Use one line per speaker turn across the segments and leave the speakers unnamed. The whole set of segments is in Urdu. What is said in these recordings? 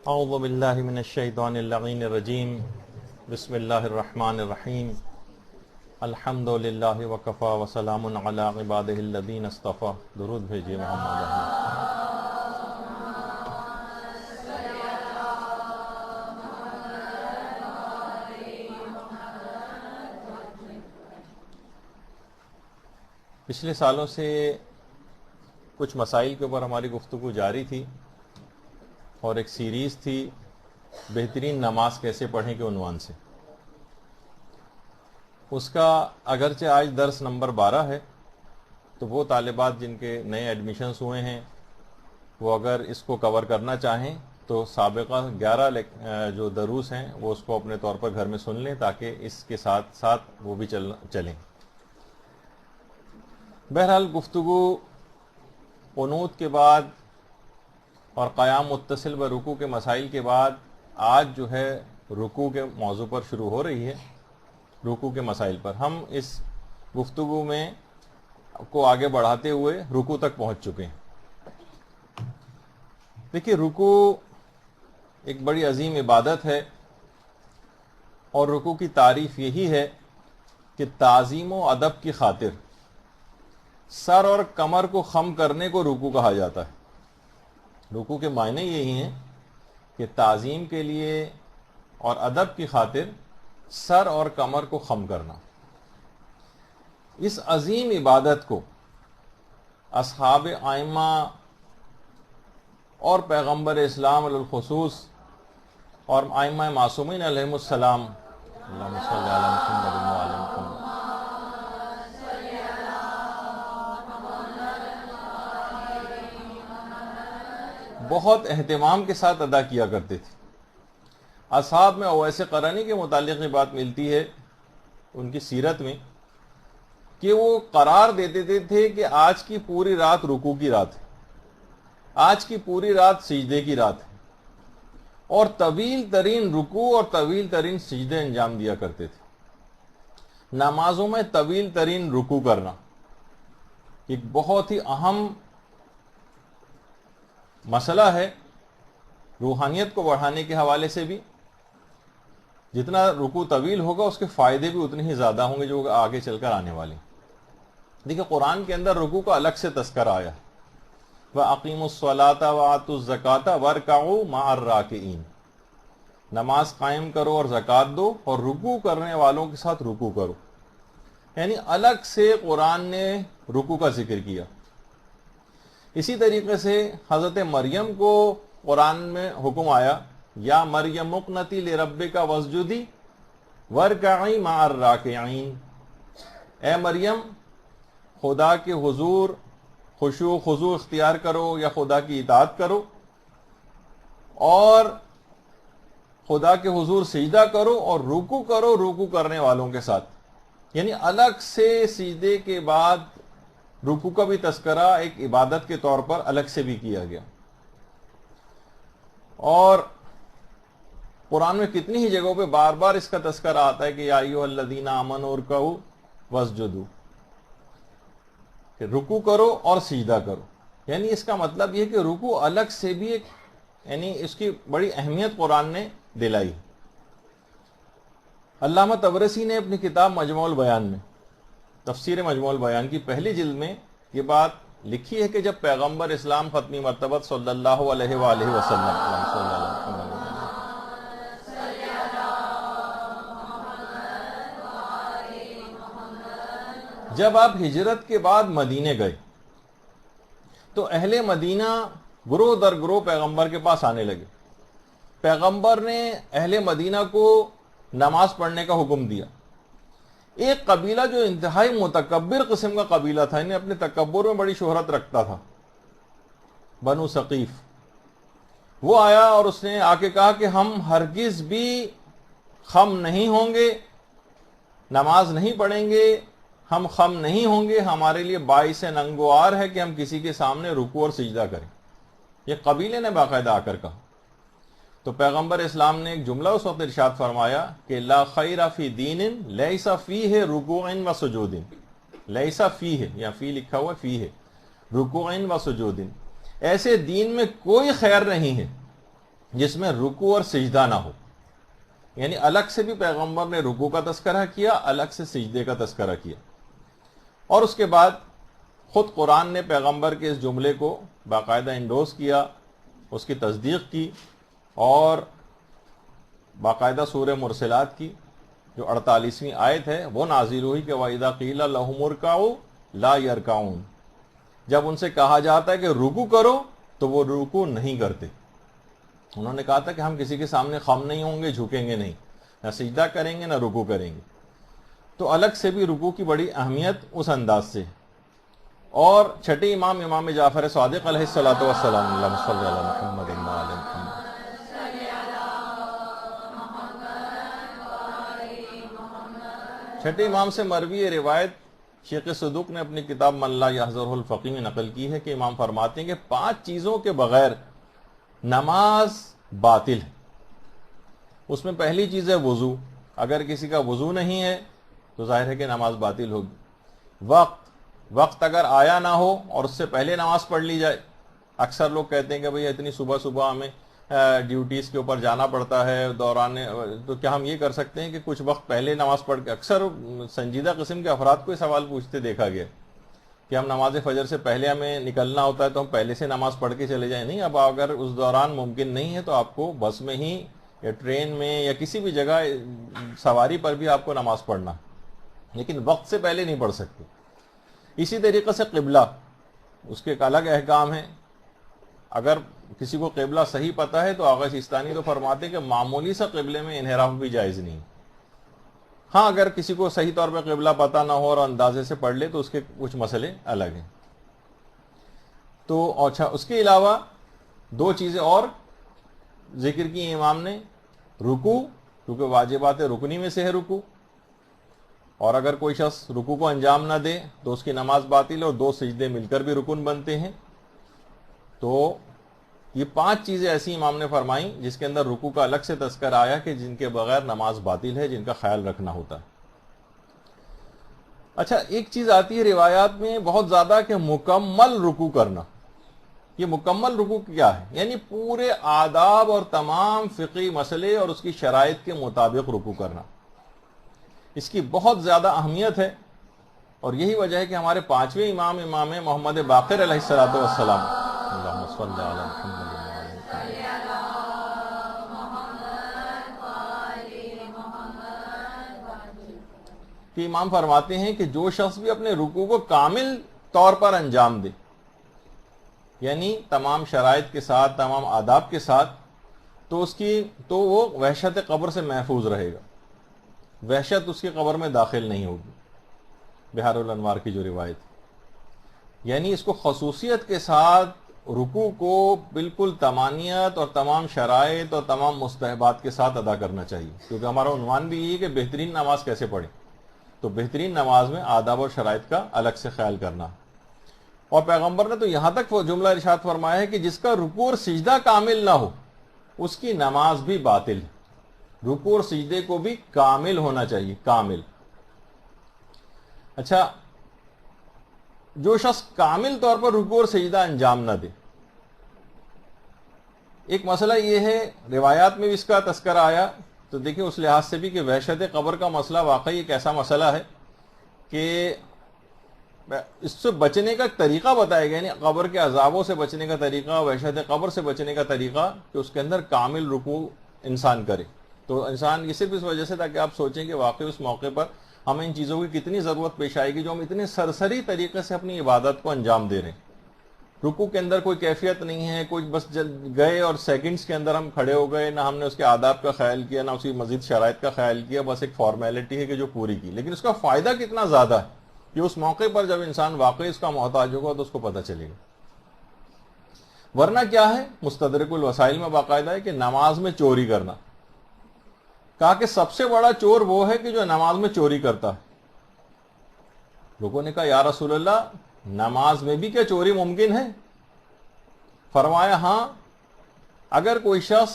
اعوذ باللہ من الشیطان اللعین الرجیم بسم اللہ الرحمن الرحیم الحمد للہ وکفا وسلام علی عبادہ الذین اصطفیٰ. درود بھیجیے محمد احمد. پچھلے سالوں سے کچھ مسائل کے اوپر ہماری گفتگو جاری تھی اور ایک سیریز تھی بہترین نماز کیسے پڑھیں کے عنوان سے. اس کا اگرچہ آج درس نمبر 12 ہے، تو وہ طالبات جن کے نئے ایڈمیشنز ہوئے ہیں وہ اگر اس کو کور کرنا چاہیں تو سابقہ 11 جو دروس ہیں وہ اس کو اپنے طور پر گھر میں سن لیں تاکہ اس کے ساتھ ساتھ وہ بھی چلیں. بہرحال گفتگو قنوت کے بعد اور قیام متصل و رکوع کے مسائل کے بعد آج جو ہے رکوع کے موضوع پر شروع ہو رہی ہے. رکوع کے مسائل پر ہم اس گفتگو میں کو آگے بڑھاتے ہوئے رکوع تک پہنچ چکے ہیں. دیکھیے، رکوع ایک بڑی عظیم عبادت ہے اور رکوع کی تعریف یہی ہے کہ تعظیم و ادب کی خاطر سر اور کمر کو خم کرنے کو رکوع کہا جاتا ہے. رکوع کے معنی یہی ہیں کہ تعظیم کے لیے اور ادب کی خاطر سر اور کمر کو خم کرنا. اس عظیم عبادت کو اصحاب ائمہ اور پیغمبر اسلام علی الخصوص اور ائمہ معصومین علیہم السلام اللہم صلی علی محمد و علی محمد بہت اہتمام کے ساتھ ادا کیا کرتے تھے. اصحاب میں اویس قرنی کے متعلق یہ بات ملتی ہے ان کی سیرت میں کہ وہ قرار دیتے تھے کہ آج کی پوری رات رکوع کی رات ہے، آج کی پوری رات سجدے کی رات ہے، اور طویل ترین رکوع اور طویل ترین سجدے انجام دیا کرتے تھے. نمازوں میں طویل ترین رکوع کرنا ایک بہت ہی اہم مسئلہ ہے روحانیت کو بڑھانے کے حوالے سے بھی. جتنا رکوع طویل ہوگا اس کے فائدے بھی اتنے ہی زیادہ ہوں گے جو آگے چل کر آنے والے. دیکھیں، قرآن کے اندر رکوع کا الگ سے تذکرہ آیا ہے. وَأَقِيمُوا الصَّلَاةَ وَآتُوا الزَّكَاةَ وَارْكَعُوا مَعَ الرَّاكِعِينَ. نماز قائم کرو اور زکوٰۃ دو اور رکوع کرنے والوں کے ساتھ رکوع کرو. یعنی الگ سے قرآن نے رکوع کا ذکر کیا. اسی طریقے سے حضرت مریم کو قرآن میں حکم آیا یا مریم اقنتی لربک واسجدی وارکعی مع الراکعین. اے مریم، خدا کے حضور خشوع و خضوع اختیار کرو یا خدا کی اطاعت کرو اور خدا کے حضور سجدہ کرو اور رکوع کرو رکوع کرنے والوں کے ساتھ. یعنی الگ سے سجدے کے بعد رکوع کا بھی تذکرہ ایک عبادت کے طور پر الگ سے بھی کیا گیا. اور قرآن میں کتنی ہی جگہوں پہ بار بار اس کا تذکرہ آتا ہے کہ یا ایھا الذین آمنوا ارکعوا واسجدوا، کہ رکوع کرو اور سجدہ کرو. یعنی اس کا مطلب یہ کہ رکوع الگ سے بھی ایک یعنی اس کی بڑی اہمیت قرآن نے دلائی. علامہ طبرسی نے اپنی کتاب مجموع البیان میں تفسیر مجموع البیان کی پہلی جلد میں یہ بات لکھی ہے کہ جب پیغمبر اسلام ختمی مرتبت صلی اللہ علیہ وآلہ وسلم جب آپ ہجرت کے بعد مدینے گئے تو اہل مدینہ گروہ در گروہ پیغمبر کے پاس آنے لگے. پیغمبر نے اہل مدینہ کو نماز پڑھنے کا حکم دیا. ایک قبیلہ جو انتہائی متکبر قسم کا قبیلہ تھا، انہیں اپنے تکبر میں بڑی شہرت رکھتا تھا، بنو ثقیف، وہ آیا اور اس نے آ کے کہا کہ ہم ہرگز بھی خم نہیں ہوں گے، نماز نہیں پڑھیں گے، ہم خم نہیں ہوں گے، ہمارے لیے باعث ننگوار ہے کہ ہم کسی کے سامنے رکوع اور سجدہ کریں. یہ قبیلے نے باقاعدہ آ کر کہا. تو پیغمبر اسلام نے ایک جملہ اس وقت ارشاد فرمایا کہ لا خیر فی دین لیس فیہ رکوع و سجود. لیس فیہ، یا فی لکھا ہوا فیہ، رکوع و سجود. ایسے دین میں کوئی خیر نہیں ہے جس میں رکوع اور سجدہ نہ ہو. یعنی الگ سے بھی پیغمبر نے رکوع کا تذکرہ کیا، الگ سے سجدے کا تذکرہ کیا. اور اس کے بعد خود قرآن نے پیغمبر کے اس جملے کو باقاعدہ انڈوز کیا، اس کی تصدیق کی، اور باقاعدہ سورہ مرسلات کی جو 48ویں آیت ہے وہ نازل ہوئی کہ وَإِذَا قِيلَ لَهُمُ ارْكَعُوا لَا يَرْكَعُونَ. جب ان سے کہا جاتا ہے کہ رکوع کرو تو وہ رکوع نہیں کرتے. انہوں نے کہا تھا کہ ہم کسی کے سامنے خم نہیں ہوں گے، جھکیں گے نہیں، نہ سجدہ کریں گے نہ رکوع کریں گے. تو الگ سے بھی رکوع کی بڑی اہمیت اس انداز سے. اور چھٹے امام امام جعفر صادق علیہ الصلوۃ والسلام، اللہم صلی علی محمد وعلی محمد. چھٹے امام سے مروی روایت شیخ صدوق نے اپنی کتاب من لا یحضرہ الفقیہ میں نقل کی ہے کہ امام فرماتے ہیں کہ 5 چیزوں کے بغیر نماز باطل ہے. اس میں پہلی چیز ہے وضو. اگر کسی کا وضو نہیں ہے تو ظاہر ہے کہ نماز باطل ہوگی. وقت اگر آیا نہ ہو اور اس سے پہلے نماز پڑھ لی جائے. اکثر لوگ کہتے ہیں کہ بھئی اتنی صبح صبح ہمیں ڈیوٹیز کے اوپر جانا پڑتا ہے دوران، تو کیا ہم یہ کر سکتے ہیں کہ کچھ وقت پہلے نماز پڑھ کے؟ اکثر سنجیدہ قسم کے افراد کو یہ سوال پوچھتے دیکھا گیا کہ ہم نماز فجر سے پہلے ہمیں نکلنا ہوتا ہے تو ہم پہلے سے نماز پڑھ کے چلے جائیں. نہیں، اب اگر اس دوران ممکن نہیں ہے تو آپ کو بس میں ہی یا ٹرین میں یا کسی بھی جگہ سواری پر بھی آپ کو نماز پڑھنا، لیکن وقت سے پہلے نہیں پڑھ سکتے. اسی طریقے سے قبلہ، اس کے ایک الگ احکام ہیں. اگر کسی کو قبلہ صحیح پتہ ہے تو آغا سیستانی تو فرماتے ہیں کہ معمولی سا قبلے میں انحراف بھی جائز نہیں. ہاں اگر کسی کو صحیح طور پہ قبلہ پتہ نہ ہو اور اندازے سے پڑھ لے تو اس کے کچھ مسئلے الگ ہیں. تو اچھا، اس کے علاوہ 2 چیزیں اور ذکر کی امام نے. رکوع، کیونکہ واجبات رکنی میں سے ہے رکوع، اور اگر کوئی شخص رکوع کو انجام نہ دے تو اس کی نماز باطل ہے، اور 2 سجدے مل کر بھی رکن بنتے ہیں. تو یہ 5 چیزیں ایسی امام نے فرمائیں جس کے اندر رکوع کا الگ سے تذکر آیا کہ جن کے بغیر نماز باطل ہے، جن کا خیال رکھنا ہوتا ہے. اچھا، ایک چیز آتی ہے روایات میں بہت زیادہ کہ مکمل رکوع کرنا. یہ مکمل رکوع کیا ہے؟ یعنی پورے آداب اور تمام فقہی مسئلے اور اس کی شرائط کے مطابق رکوع کرنا. اس کی بہت زیادہ اہمیت ہے، اور یہی وجہ ہے کہ ہمارے 5ویں امام محمد باقر علیہ الصلوۃ والسلام، اللہم صلی علی محمد وعلی محمد، کہ امام فرماتے ہیں کہ جو شخص بھی اپنے رکوع کو کامل طور پر انجام دے، یعنی تمام شرائط کے ساتھ، تمام آداب کے ساتھ، تو وہ وحشت قبر سے محفوظ رہے گا. وحشت اس کی قبر میں داخل نہیں ہوگی. بہار الانوار کی جو روایت، یعنی اس کو خصوصیت کے ساتھ رکوع کو بالکل تمانیت اور تمام شرائط اور تمام مستحبات کے ساتھ ادا کرنا چاہیے. کیونکہ ہمارا عنوان بھی یہ ہے کہ بہترین نماز کیسے پڑھیں، تو بہترین نماز میں آداب اور شرائط کا الگ سے خیال کرنا. اور پیغمبر نے تو یہاں تک وہ جملہ ارشاد فرمایا ہے کہ جس کا رکوع اور سجدہ کامل نہ ہو اس کی نماز بھی باطل ہے. رکوع اور سجدے کو بھی کامل ہونا چاہیے، کامل. اچھا، جو شخص کامل طور پر رکوع اور سجدہ انجام نہ دے، ایک مسئلہ یہ ہے روایات میں بھی اس کا تذکرہ آیا، تو دیکھیں اس لحاظ سے بھی کہ وحشت قبر کا مسئلہ واقعی ایک ایسا مسئلہ ہے کہ اس سے بچنے کا طریقہ بتایا گیا. یعنی قبر کے عذابوں سے بچنے کا طریقہ، وحشت قبر سے بچنے کا طریقہ کہ اس کے اندر کامل رکوع انسان کرے. تو انسان یہ صرف اس وجہ سے تاکہ آپ سوچیں کہ واقعی اس موقع پر ہمیں ان چیزوں کی کتنی ضرورت پیش آئے گی جو ہم اتنے سرسری طریقے سے اپنی عبادت کو انجام دے رہے ہیں. رکوع کے اندر کوئی کیفیت نہیں ہے، کوئی بس گئے اور سیکنڈز کے اندر ہم کھڑے ہو گئے، نہ ہم نے اس کے آداب کا خیال کیا نہ اس کی مزید شرائط کا خیال کیا، بس ایک فارمیلٹی ہے کہ جو پوری کی. لیکن اس کا فائدہ کتنا زیادہ ہے کہ اس موقع پر جب انسان واقعی اس کا محتاج ہوگا تو اس کو پتہ چلے گا. ورنہ کیا ہے، مستدرک الوسائل میں باقاعدہ ہے کہ نماز میں چوری کرنا. کہا کہ سب سے بڑا چور وہ ہے کہ جو نماز میں چوری کرتا ہے. لوگوں نے کہا یا رسول اللہ، نماز میں بھی کیا چوری ممکن ہے؟ فرمایا ہاں، اگر کوئی شخص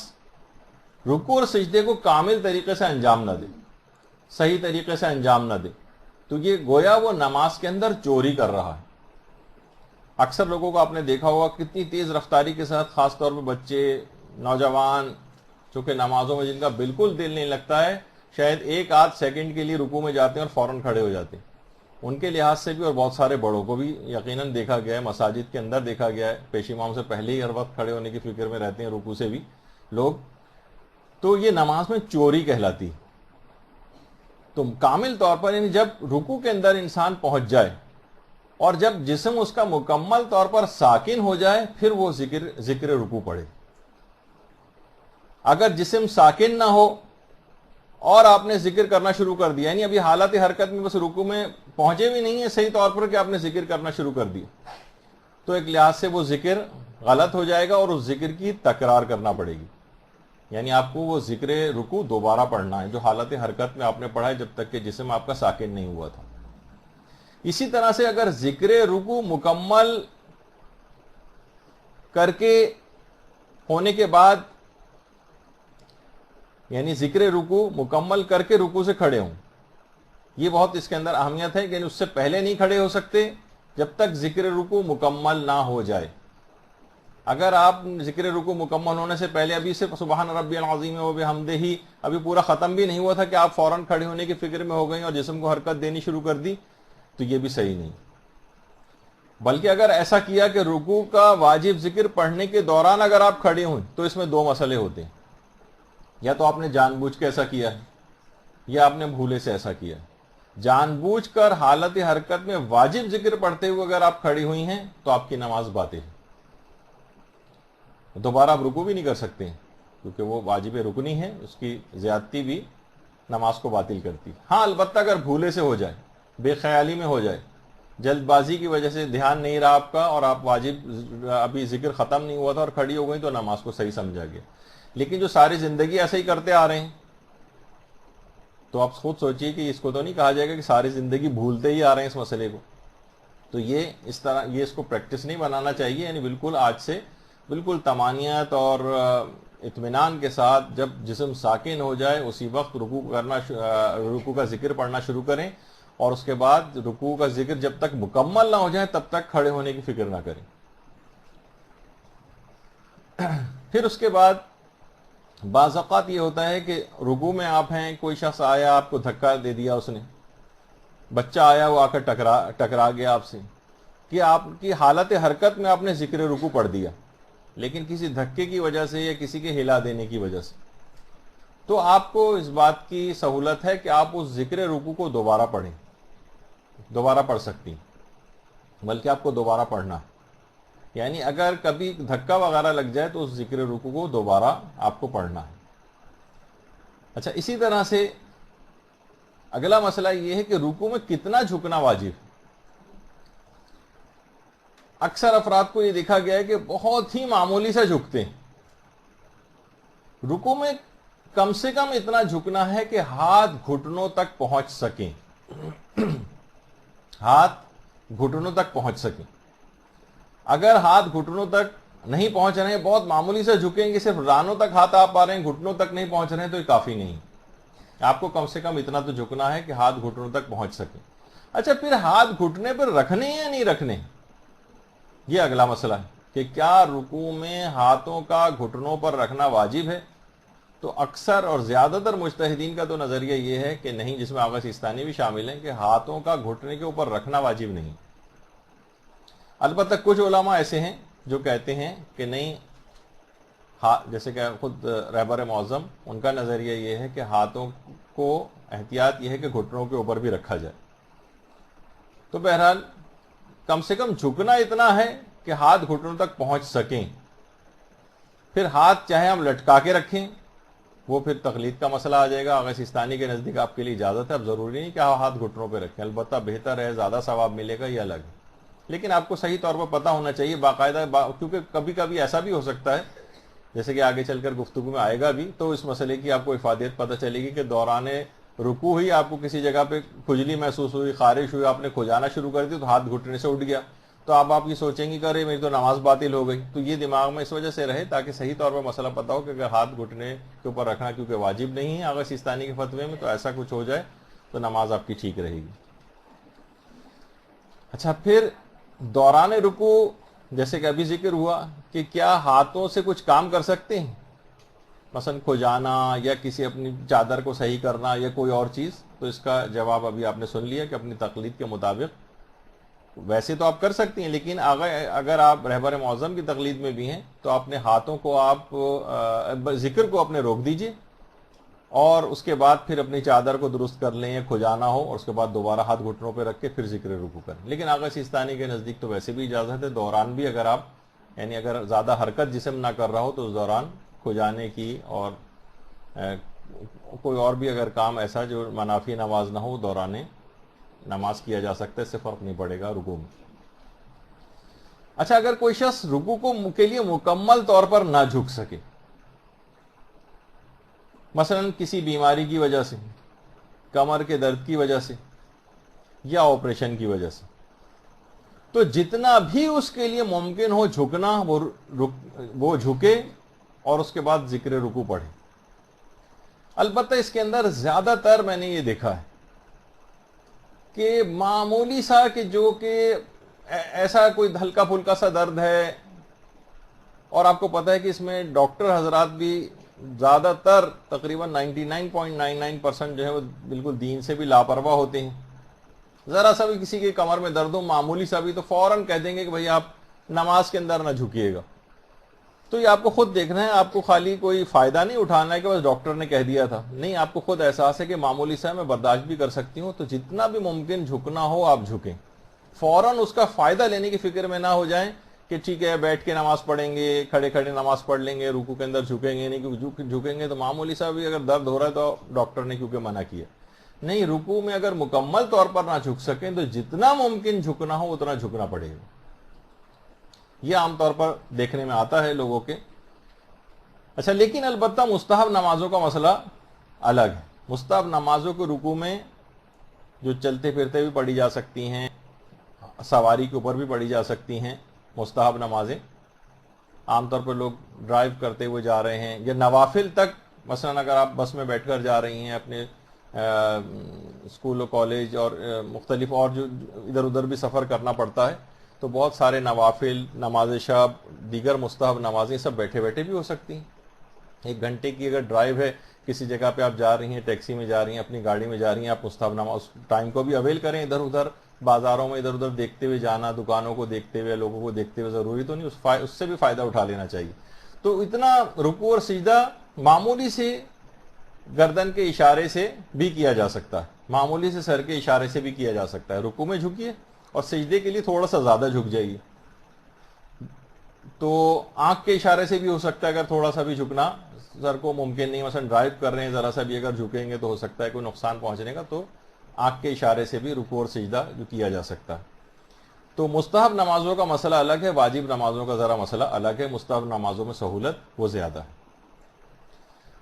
رکوع اور سجدے کو کامل طریقے سے انجام نہ دے، صحیح طریقے سے انجام نہ دے، تو یہ گویا وہ نماز کے اندر چوری کر رہا ہے. اکثر لوگوں کو آپ نے دیکھا ہوگا کتنی تیز رفتاری کے ساتھ، خاص طور پہ بچے نوجوان چونکہ نمازوں میں جن کا بالکل دل نہیں لگتا ہے، شاید ایک آدھ سیکنڈ کے لیے رکوع میں جاتے ہیں اور فوراً کھڑے ہو جاتے ہیں، ان کے لحاظ سے بھی اور بہت سارے بڑوں کو بھی یقیناً دیکھا گیا ہے، مساجد کے اندر دیکھا گیا ہے، پیش امام سے پہلے ہی ہر وقت کھڑے ہونے کی فکر میں رہتے ہیں رکوع سے بھی لوگ، تو یہ نماز میں چوری کہلاتی۔ تو کامل طور پر یعنی جب رکوع کے اندر انسان پہنچ جائے اور جب جسم اس کا مکمل طور پر ساکن ہو جائے پھر وہ ذکر رکوع پڑھے۔ اگر جسم ساکن نہ ہو اور آپ نے ذکر کرنا شروع کر دیا، یعنی ابھی حالت حرکت میں بس رکوع میں پہنچے بھی نہیں ہے صحیح طور پر کہ آپ نے ذکر کرنا شروع کر دیا، تو ایک لحاظ سے وہ ذکر غلط ہو جائے گا اور اس ذکر کی تکرار کرنا پڑے گی، یعنی آپ کو وہ ذکر رکوع دوبارہ پڑھنا ہے جو حالت حرکت میں آپ نے پڑھا ہے جب تک کہ جسم آپ کا ساکن نہیں ہوا تھا۔ اسی طرح سے اگر ذکر رکوع مکمل کر کے ہونے کے بعد، یعنی ذکر رکوع مکمل کر کے رکوع سے کھڑے ہوں، یہ بہت اس کے اندر اہمیت ہے کہ اس سے پہلے نہیں کھڑے ہو سکتے جب تک ذکر رکوع مکمل نہ ہو جائے۔ اگر آپ ذکر رکوع مکمل ہونے سے پہلے ابھی سے سبحان ربی العظیم و بحمدہ ابھی پورا ختم بھی نہیں ہوا تھا کہ آپ فوراً کھڑے ہونے کی فکر میں ہو گئیں اور جسم کو حرکت دینی شروع کر دی، تو یہ بھی صحیح نہیں۔ بلکہ اگر ایسا کیا کہ رکوع کا واجب ذکر پڑھنے کے دوران اگر آپ کھڑے ہوں تو اس میں دو مسئلے ہوتے ہیں، یا تو آپ نے جان بوجھ کے ایسا کیا ہے یا آپ نے بھولے سے ایسا کیا ہے۔ جان بوجھ کر حالت حرکت میں واجب ذکر پڑھتے ہوئے اگر آپ کھڑی ہوئی ہیں تو آپ کی نماز باطل ہے، دوبارہ آپ رکوع بھی نہیں کر سکتے ہیں کیونکہ وہ واجب رکنی ہے، اس کی زیادتی بھی نماز کو باطل کرتی۔ ہاں البتہ اگر بھولے سے ہو جائے، بے خیالی میں ہو جائے، جلد بازی کی وجہ سے دھیان نہیں رہا آپ کا اور آپ واجب ابھی ذکر ختم نہیں ہوا تھا اور کھڑی ہو گئی تو نماز کو صحیح سمجھا گیا۔ لیکن جو ساری زندگی ایسے ہی کرتے آ رہے ہیں تو آپ خود سوچئے کہ اس کو تو نہیں کہا جائے گا کہ ساری زندگی بھولتے ہی آ رہے ہیں اس مسئلے کو، تو یہ اس طرح یہ اس کو پریکٹس نہیں بنانا چاہیے، یعنی بالکل آج سے بالکل طمانینت اور اطمینان کے ساتھ جب جسم ساکن ہو جائے اسی وقت رکوع کا ذکر پڑھنا شروع کریں، اور اس کے بعد رکوع کا ذکر جب تک مکمل نہ ہو جائے تب تک کھڑے ہونے کی فکر نہ کریں۔ پھر اس کے بعد بعض اوقات یہ ہوتا ہے کہ رکوع میں آپ ہیں، کوئی شخص آیا آپ کو دھکا دے دیا، اس نے بچہ آیا وہ آ کر ٹکرا گیا آپ سے، کہ آپ کی حالت حرکت میں آپ نے ذکر رکوع پڑھ دیا لیکن کسی دھکے کی وجہ سے یا کسی کے ہلا دینے کی وجہ سے، تو آپ کو اس بات کی سہولت ہے کہ آپ اس ذکر رکوع کو دوبارہ پڑھیں، دوبارہ پڑھ سکتی ہیں، بلکہ آپ کو دوبارہ پڑھنا، یعنی اگر کبھی دھکا وغیرہ لگ جائے تو اس ذکر رکوع کو دوبارہ آپ کو پڑھنا ہے۔ اچھا، اسی طرح سے اگلا مسئلہ یہ ہے کہ رکوع میں کتنا جھکنا واجب ہے۔ اکثر افراد کو یہ دیکھا گیا ہے کہ بہت ہی معمولی سے جھکتے ہیں۔ رکوع میں کم سے کم اتنا جھکنا ہے کہ ہاتھ گھٹنوں تک پہنچ سکیں، ہاتھ گھٹنوں تک پہنچ سکیں۔ اگر ہاتھ گھٹنوں تک نہیں پہنچ رہے ہیں، بہت معمولی سے جھکیں گے، صرف رانوں تک ہاتھ آپ پا رہے ہیں، گھٹنوں تک نہیں پہنچ رہے ہیں، تو یہ کافی نہیں، آپ کو کم سے کم اتنا تو جھکنا ہے کہ ہاتھ گھٹنوں تک پہنچ سکیں۔ اچھا، پھر ہاتھ گھٹنے پر رکھنے یا نہیں رکھنے، یہ اگلا مسئلہ ہے کہ کیا رکوع میں ہاتھوں کا گھٹنوں پر رکھنا واجب ہے؟ تو اکثر اور زیادہ تر مجتہدین کا تو نظریہ یہ ہے کہ نہیں، جس میں آغا سیستانی بھی شامل ہیں، کہ ہاتھوں کا گھٹنے کے اوپر رکھنا واجب نہیں۔ البتہ کچھ علماء ایسے ہیں جو کہتے ہیں کہ نہیں، جیسے کہ خود رہبر معظم، ان کا نظریہ یہ ہے کہ ہاتھوں کو احتیاط یہ ہے کہ گھٹنوں کے اوپر بھی رکھا جائے۔ تو بہرحال کم سے کم جھکنا اتنا ہے کہ ہاتھ گھٹنوں تک پہنچ سکیں۔ پھر ہاتھ چاہے ہم لٹکا کے رکھیں، وہ پھر تقلید کا مسئلہ آ جائے گا۔ آغا سیستانی کے نزدیک آپ کے لیے اجازت ہے، اب ضروری نہیں کہ آپ ہاتھ گھٹنوں پہ رکھیں، البتہ بہتر ہے، زیادہ ثواب ملے گا، یہ الگ ہے، لیکن آپ کو صحیح طور پر پتہ ہونا چاہیے باقاعدہ، کیونکہ کبھی کبھی ایسا بھی ہو سکتا ہے، جیسے کہ آگے چل کر گفتگو میں آئے گا بھی، تو اس مسئلے کی آپ کو افادیت پتہ چلے گی کہ دوران رکوع ہی آپ کو کسی جگہ پہ کھجلی محسوس ہوئی، خارش ہوئی، آپ نے کھجانا شروع کر دی تو ہاتھ گھٹنے سے اٹھ گیا، تو آپ یہ سوچیں گے کہ ارے میری تو نماز باطل ہو گئی۔ تو یہ دماغ میں اس وجہ سے رہے تاکہ صحیح طور پر مسئلہ پتہ ہو کہ اگر ہاتھ گھٹنے کے اوپر رکھنا کیونکہ واجب نہیں ہے آغا سیستانی کے فتوے میں، تو ایسا کچھ ہو جائے تو نماز آپ کی ٹھیک رہے گی۔ اچھا، پھر دوران رکوع جیسے کہ ابھی ذکر ہوا کہ کیا ہاتھوں سے کچھ کام کر سکتے ہیں؟ مثلا کھو جانا یا کسی اپنی چادر کو صحیح کرنا یا کوئی اور چیز، تو اس کا جواب ابھی آپ نے سن لیا کہ اپنی تقلید کے مطابق ویسے تو آپ کر سکتی ہیں، لیکن اگر آپ رہبر معظم کی تقلید میں بھی ہیں تو اپنے ہاتھوں کو آپ ذکر کو اپنے روک دیجئے، اور اس کے بعد پھر اپنی چادر کو درست کر لیں یا کھجانا ہو، اور اس کے بعد دوبارہ ہاتھ گھٹنوں پہ رکھ کے پھر ذکر رکوع کریں۔ لیکن آغا سیستانی کے نزدیک تو ویسے بھی اجازت ہے، دوران بھی اگر آپ یعنی اگر زیادہ حرکت جسم نہ کر رہا ہو تو اس دوران کھجانے کی اور کوئی اور بھی اگر کام ایسا جو منافی نماز نہ ہو دوران نماز کیا جا سکتا ہے، اس سے فرق نہیں پڑے گا رکوع میں۔ اچھا، اگر کوئی شخص رکوع کے لیے مکمل طور پر نہ جھک سکے، مثلا کسی بیماری کی وجہ سے، کمر کے درد کی وجہ سے یا آپریشن کی وجہ سے، تو جتنا بھی اس کے لیے ممکن ہو جھکنا وہ جھکے اور اس کے بعد ذکر رکوع پڑھے۔ البتہ اس کے اندر زیادہ تر میں نے یہ دیکھا ہے کہ معمولی سا کہ جو کہ ایسا کوئی ہلکا پھلکا سا درد ہے، اور آپ کو پتہ ہے کہ اس میں ڈاکٹر حضرات بھی زیادہ تر تقریباً 99.99% جو ہے وہ بالکل دین سے بھی لاپرواہ ہوتے ہیں۔ ذرا سا بھی کسی کے کمر میں درد ہو معمولی سا بھی تو فوراً کہہ دیں گے کہ بھئی آپ نماز کے اندر نہ جھکیے گا۔ تو یہ آپ کو خود دیکھنا ہے، آپ کو خالی کوئی فائدہ نہیں اٹھانا ہے کہ بس ڈاکٹر نے کہہ دیا تھا، نہیں، آپ کو خود احساس ہے کہ معمولی سا میں برداشت بھی کر سکتی ہوں، تو جتنا بھی ممکن جھکنا ہو آپ جھکیں، فوراً اس کا فائدہ لینے کی فکر میں نہ ہو جائیں کہ ٹھیک ہے بیٹھ کے نماز پڑھیں گے، کھڑے کھڑے نماز پڑھ لیں گے، رکوع کے اندر جھکیں گے نہیں، کیونکہ جھکیں گے تو معمولی سا بھی اگر درد ہو رہا ہے تو ڈاکٹر نے کیونکہ منع کیا۔ نہیں، رکوع میں اگر مکمل طور پر نہ جھک سکیں تو جتنا ممکن جھکنا ہو اتنا جھکنا پڑے گا۔ یہ عام طور پر دیکھنے میں آتا ہے لوگوں کے۔ اچھا، لیکن البتہ مستحب نمازوں کا مسئلہ الگ ہے۔ مستحب نمازوں کے رکوع میں جو چلتے پھرتے بھی پڑھی جا سکتی ہیں، سواری کے اوپر بھی پڑھی جا سکتی ہیں مستحب نمازیں، عام طور پر لوگ ڈرائیو کرتے ہوئے جا رہے ہیں یا نوافل تک، مثلا اگر آپ بس میں بیٹھ کر جا رہی ہیں اپنے اسکول و کالج اور مختلف اور جو ادھر ادھر بھی سفر کرنا پڑتا ہے، تو بہت سارے نوافل، نماز شب، دیگر مستحب نمازیں سب بیٹھے بیٹھے بھی ہو سکتی ہیں۔ 1 گھنٹے کی اگر ڈرائیو ہے، کسی جگہ پہ آپ جا رہی ہیں، ٹیکسی میں جا رہی ہیں، اپنی گاڑی میں جا رہی ہیں، آپ مستحب نماز اس ٹائم کو بھی اویل کریں، ادھر ادھر بازاروں میں ادھر ادھر دیکھتے ہوئے جانا، دکانوں کو دیکھتے ہوئے، لوگوں کو دیکھتے ہوئے ضروری تو نہیں، اس سے بھی فائدہ اٹھا لینا چاہیے۔ تو اتنا رکوع اور سجدہ معمولی سے گردن کے اشارے سے بھی کیا جا سکتا ہے، معمولی سے سر کے اشارے سے بھی کیا جا سکتا ہے۔ رکوع میں جھکیے اور سجدے کے لیے تھوڑا سا زیادہ جھک جائیے، تو آنکھ کے اشارے سے بھی ہو سکتا ہے، اگر تھوڑا سا بھی جھکنا سر کو ممکن نہیں، مثلا ڈرائیو کر رہے ہیں، ذرا سا بھی اگر جھکیں گے تو ہو سکتا ہے کوئی نقصان پہنچنے کا، تو آنکھ کے اشارے سے بھی رکوع اور سجدہ جو کیا جا سکتا ہے۔ تو مستحب نمازوں کا مسئلہ الگ ہے، واجب نمازوں کا ذرا مسئلہ الگ ہے، مستحب نمازوں میں سہولت وہ زیادہ ہے۔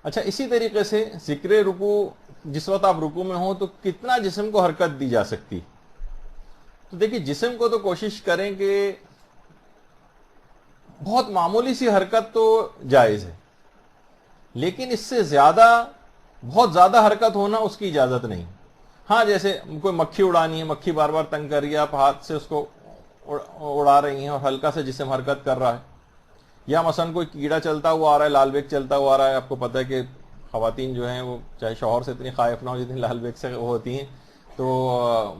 اچھا، اسی طریقے سے ذکر رکوع، جس وقت آپ رکوع میں ہوں تو کتنا جسم کو حرکت دی جا سکتی؟ تو دیکھیے، جسم کو تو کوشش کریں کہ بہت معمولی سی حرکت تو جائز ہے، لیکن اس سے زیادہ، بہت زیادہ حرکت ہونا اس کی اجازت نہیں۔ ہاں، جیسے کوئی مکھی اڑانی ہے، مکھی بار بار تنگ کر رہی ہے، آپ ہاتھ سے اس کو اڑا رہی ہیں اور ہلکا سے جسم حرکت کر رہا ہے، یا مثلا کوئی کیڑا چلتا ہوا آ رہا ہے، لال بیگ چلتا ہوا آ رہا ہے، آپ کو پتہ ہے کہ خواتین جو ہیں وہ چاہے شوہر سے اتنی خائف نہ ہو جتنی لال بیگ سے ہوتی ہیں، تو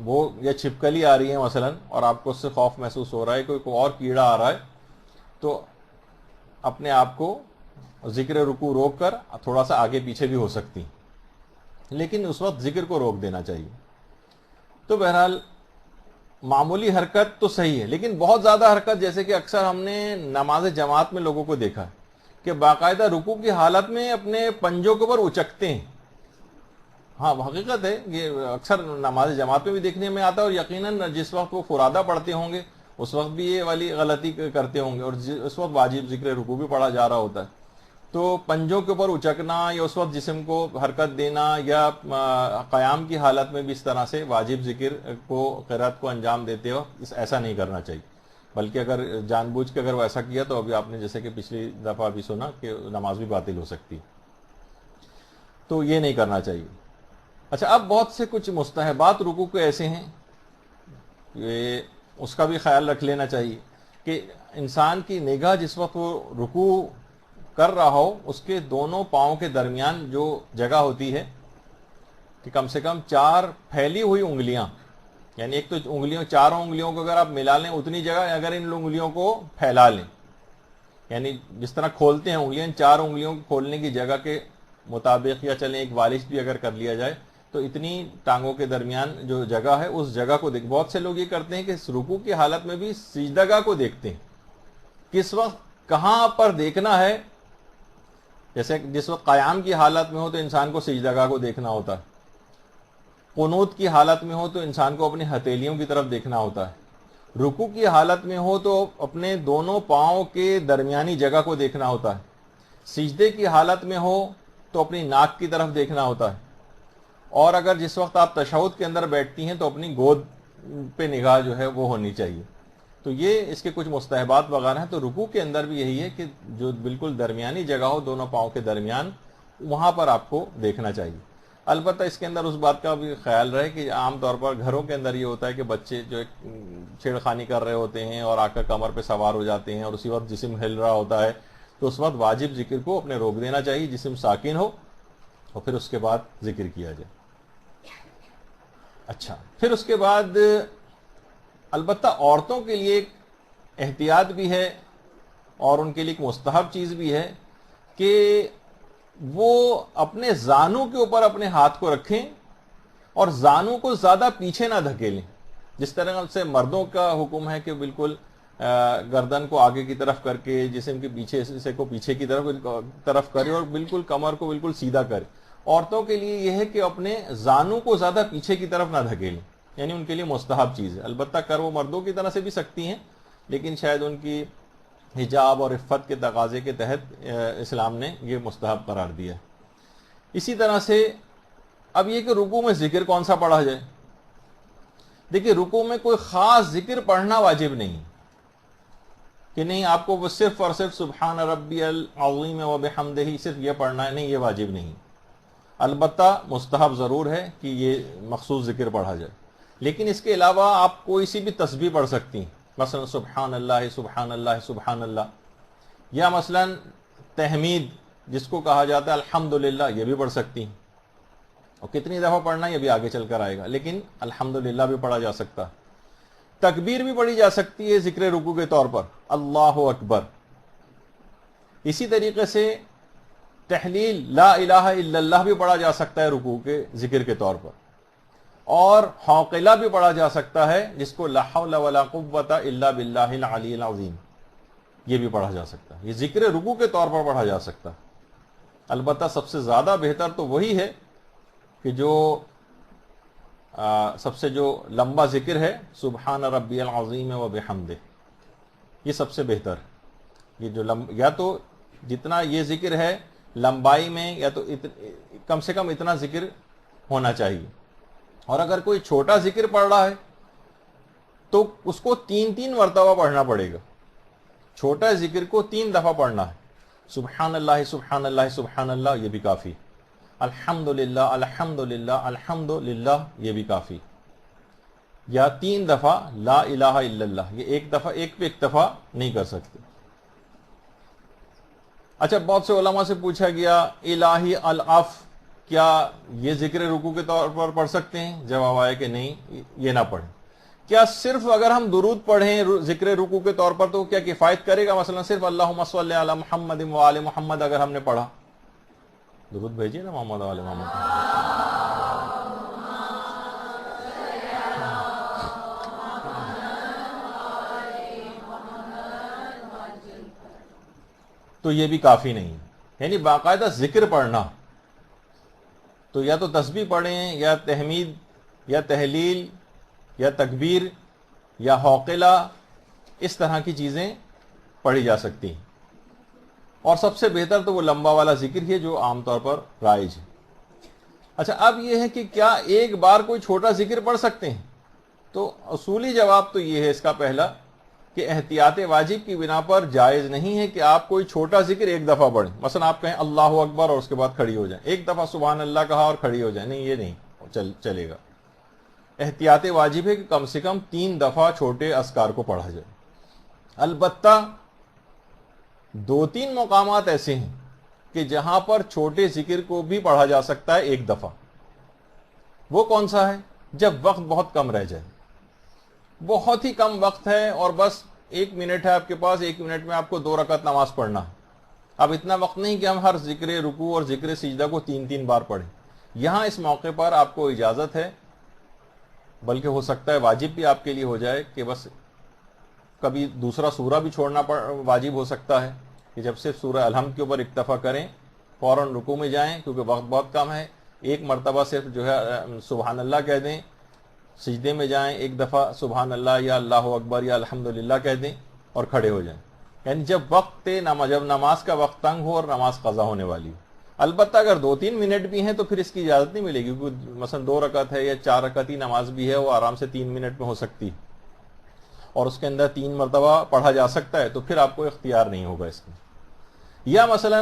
وہ یا چھپکلی آ رہی ہے مثلا اور آپ کو اس سے خوف محسوس ہو رہا ہے، کوئی اور کیڑا آ رہا ہے، تو اپنے آپ کو ذکر رکوع روک کر تھوڑا سا آگے پیچھے بھی ہو سکتی، لیکن اس وقت ذکر کو روک دینا چاہیے۔ تو بہرحال معمولی حرکت تو صحیح ہے، لیکن بہت زیادہ حرکت، جیسے کہ اکثر ہم نے نماز جماعت میں لوگوں کو دیکھا ہے کہ باقاعدہ رکوع کی حالت میں اپنے پنجوں کے اوپر اچکتے ہیں۔ ہاں، حقیقت ہے، یہ اکثر نماز جماعت میں بھی دیکھنے میں آتا ہے، اور یقیناً جس وقت وہ فرادہ پڑھتے ہوں گے اس وقت بھی یہ والی غلطی کرتے ہوں گے، اور اس وقت واجب ذکر رکوع بھی پڑھا جا رہا ہوتا ہے، تو پنجوں کے اوپر اچکنا یا اس وقت جسم کو حرکت دینا یا قیام کی حالت میں بھی اس طرح سے واجب ذکر کو، قرات کو انجام دیتے وقت ایسا نہیں کرنا چاہیے، بلکہ اگر جان بوجھ کے اگر وہ ایسا کیا تو ابھی آپ نے جیسے کہ پچھلی دفعہ بھی سنا کہ نماز بھی باطل ہو سکتی، تو یہ نہیں کرنا چاہیے۔ اچھا، اب بہت سے کچھ مستحبات رکوع کے ایسے ہیں، یہ اس کا بھی خیال رکھ لینا چاہیے کہ انسان کی نگاہ جس وقت وہ رکوع کر رہا ہو اس کے دونوں پاؤں کے درمیان جو جگہ ہوتی ہے کہ کم سے کم 4 پھیلی ہوئی انگلیاں، یعنی ایک تو انگلیوں، چاروں انگلیوں کو اگر آپ ملا لیں اتنی جگہ، اگر ان انگلیوں کو پھیلا لیں، یعنی جس طرح کھولتے ہیں انگلیاں، ان 4 انگلیوں کو کھولنے کی جگہ کے مطابق، یا چلیں ایک والش بھی اگر کر لیا جائے تو اتنی ٹانگوں کے درمیان جو جگہ ہے اس جگہ کو دیکھ. بہت سے لوگ یہ کرتے ہیں کہ رکوع کی حالت میں بھی سجدہ کو دیکھتے ہیں، کس وقت کہاں پر دیکھنا ہے. جیسے جس وقت قیام کی حالت میں ہو تو انسان کو سجدہ کو دیکھنا ہوتا ہے، قنوت کی حالت میں ہو تو انسان کو اپنی ہتھیلیوں کی طرف دیکھنا ہوتا ہے، رکوع کی حالت میں ہو تو اپنے دونوں پاؤں کے درمیانی جگہ کو دیکھنا ہوتا ہے، سجدے کی حالت میں ہو تو اپنی ناک کی طرف دیکھنا ہوتا ہے، اور اگر جس وقت آپ تشہد کے اندر بیٹھتی ہیں تو اپنی گود پہ نگاہ جو ہے وہ ہونی چاہیے. تو یہ اس کے کچھ مستحبات وغیرہ ہیں. تو رکوع کے اندر بھی یہی ہے کہ جو بالکل درمیانی جگہ ہو دونوں پاؤں کے درمیان، وہاں پر آپ کو دیکھنا چاہیے. البتہ اس کے اندر اس بات کا بھی خیال رہے کہ عام طور پر گھروں کے اندر یہ ہوتا ہے کہ بچے جو چھیڑ خانی کر رہے ہوتے ہیں اور آ کر کمر پہ سوار ہو جاتے ہیں اور اسی وقت جسم ہل رہا ہوتا ہے، تو اس وقت واجب ذکر کو اپنے روک دینا چاہیے، جسم ساکن ہو اور پھر اس کے بعد ذکر کیا جائے. اچھا، پھر اس کے بعد البتہ عورتوں کے لیے ایک احتیاط بھی ہے اور ان کے لیے ایک مستحب چیز بھی ہے کہ وہ اپنے زانوں کے اوپر اپنے ہاتھ کو رکھیں اور زانوں کو زیادہ پیچھے نہ دھکیلیں. جس طرح سے مردوں کا حکم ہے کہ بالکل گردن کو آگے کی طرف کر کے جسم کے پیچھے سے کو پیچھے کی طرف کرے اور بالکل کمر کو بالکل سیدھا کرے، عورتوں کے لیے یہ ہے کہ اپنے زانوں کو زیادہ پیچھے کی طرف نہ دھکیلیں، یعنی ان کے لیے مستحب چیز ہے. البتہ کر وہ مردوں کی طرح سے بھی سکتی ہیں، لیکن شاید ان کی حجاب اور عفت کے تقاضے کے تحت اسلام نے یہ مستحب قرار دیا. اسی طرح سے اب یہ کہ رکوع میں ذکر کون سا پڑھا جائے. دیکھیے رکوع میں کوئی خاص ذکر پڑھنا واجب نہیں کہ نہیں آپ کو وہ صرف اور صرف سبحان ربی العظیم و بحمدہ صرف یہ پڑھنا ہے، نہیں، یہ واجب نہیں. البتہ مستحب ضرور ہے کہ یہ مخصوص ذکر پڑھا جائے، لیکن اس کے علاوہ آپ کوئی سی بھی تسبیح پڑھ سکتی ہیں، مثلا سبحان اللہ سبحان اللہ سبحان اللہ، یا مثلا تحمید جس کو کہا جاتا ہے الحمدللہ، یہ بھی پڑھ سکتی ہیں. اور کتنی دفعہ پڑھنا یہ بھی آگے چل کر آئے گا، لیکن الحمدللہ بھی پڑھا جا سکتا. تکبیر بھی پڑھی جا سکتی ہے ذکر رکوع کے طور پر، اللہ اکبر. اسی طریقے سے تحلیل لا الہ الا اللہ بھی پڑھا جا سکتا ہے رکوع کے ذکر کے طور پر، اور حوقلہ بھی پڑھا جا سکتا ہے جس کو لا حول ولا قوت الا باللہ العلی العظیم، یہ بھی پڑھا جا سکتا ہے. یہ ذکر رکوع کے طور پر پڑھا جا سکتا ہے. البتہ سب سے زیادہ بہتر تو وہی ہے کہ جو سب سے جو لمبا ذکر ہے سبحان ربی العظیم و بحمدہ، یہ سب سے بہتر. یہ جو یا تو جتنا یہ ذکر ہے لمبائی میں، یا تو کم سے کم اتنا ذکر ہونا چاہیے. اور اگر کوئی چھوٹا ذکر پڑھ رہا ہے تو اس کو 3 مرتبہ پڑھنا پڑے گا. چھوٹا ذکر کو 3 دفعہ پڑھنا ہے. سبحان اللہ سبحان اللہ سبحان اللہ، یہ بھی کافی. الحمدللہ الحمدللہ الحمدللہ، یہ بھی کافی. یا 3 دفعہ لا الہ الا اللہ، یہ ایک پہ اکتفا نہیں کر سکتے. اچھا، بہت سے علماء سے پوچھا گیا الہی العف، کیا یہ ذکر رکوع کے طور پر پڑھ سکتے ہیں؟ جواب آیا کہ نہیں، یہ نہ پڑھیں. کیا صرف اگر ہم درود پڑھیں ذکر رکوع کے طور پر تو کیا کفایت کرے گا؟ مثلا صرف اللہم صلی علی محمد و آل محمد اگر ہم نے پڑھا، درود بھیجیے نا محمد و آل محمد. تو یہ بھی کافی نہیں، یعنی باقاعدہ ذکر پڑھنا. تو یا تو تسبیح پڑھیں، یا تحمید، یا تحلیل، یا تکبیر، یا حوقلہ، اس طرح کی چیزیں پڑھی جا سکتی ہیں. اور سب سے بہتر تو وہ لمبا والا ذکر ہی ہے جو عام طور پر رائج ہے. اچھا، اب یہ ہے کہ کیا ایک بار کوئی چھوٹا ذکر پڑھ سکتے ہیں؟ تو اصولی جواب تو یہ ہے اس کا پہلا کہ احتیاط واجب کی بنا پر جائز نہیں ہے کہ آپ کوئی چھوٹا ذکر ایک دفعہ پڑھیں. مثلا آپ کہیں اللہ اکبر اور اس کے بعد کھڑی ہو جائیں، ایک دفعہ سبحان اللہ کہا اور کھڑی ہو جائیں، نہیں، یہ نہیں چلے گا. احتیاط واجب ہے کہ کم سے کم 3 دفعہ چھوٹے اذکار کو پڑھا جائے. البتہ دو تین مقامات ایسے ہیں کہ جہاں پر چھوٹے ذکر کو بھی پڑھا جا سکتا ہے ایک دفعہ. وہ کون سا ہے؟ جب وقت بہت کم رہ جائے, بہت ہی کم وقت ہے اور بس 1 منٹ ہے آپ کے پاس, 1 منٹ میں آپ کو 2 رکعت نماز پڑھنا ہے. اب اتنا وقت نہیں کہ ہم ہر ذکر رکوع اور ذکر سجدہ کو 3 بار پڑھیں. یہاں اس موقع پر آپ کو اجازت ہے, بلکہ ہو سکتا ہے واجب بھی آپ کے لیے ہو جائے کہ بس کبھی دوسرا سورہ بھی چھوڑنا واجب ہو سکتا ہے کہ جب صرف سورہ الحمد کے اوپر اکتفا کریں, فوراً رکوع میں جائیں کیونکہ وقت بہت کم ہے, 1 مرتبہ صرف جو ہے سبحان اللہ کہہ دیں, سجدے میں جائیں 1 دفعہ سبحان اللہ یا اللہ اکبر یا الحمدللہ کہہ دیں اور کھڑے ہو جائیں. یعنی جب جب نماز کا وقت تنگ ہو اور نماز قضا ہونے والی ہو. البتہ اگر 2-3 منٹ بھی ہیں تو پھر اس کی اجازت نہیں ملے گی, کیونکہ مثلا 2 رکعت ہے یا 4 رکعت ہی نماز بھی ہے, وہ آرام سے 3 منٹ میں ہو سکتی اور اس کے اندر 3 مرتبہ پڑھا جا سکتا ہے, تو پھر آپ کو اختیار نہیں ہوگا اس میں. یا مثلا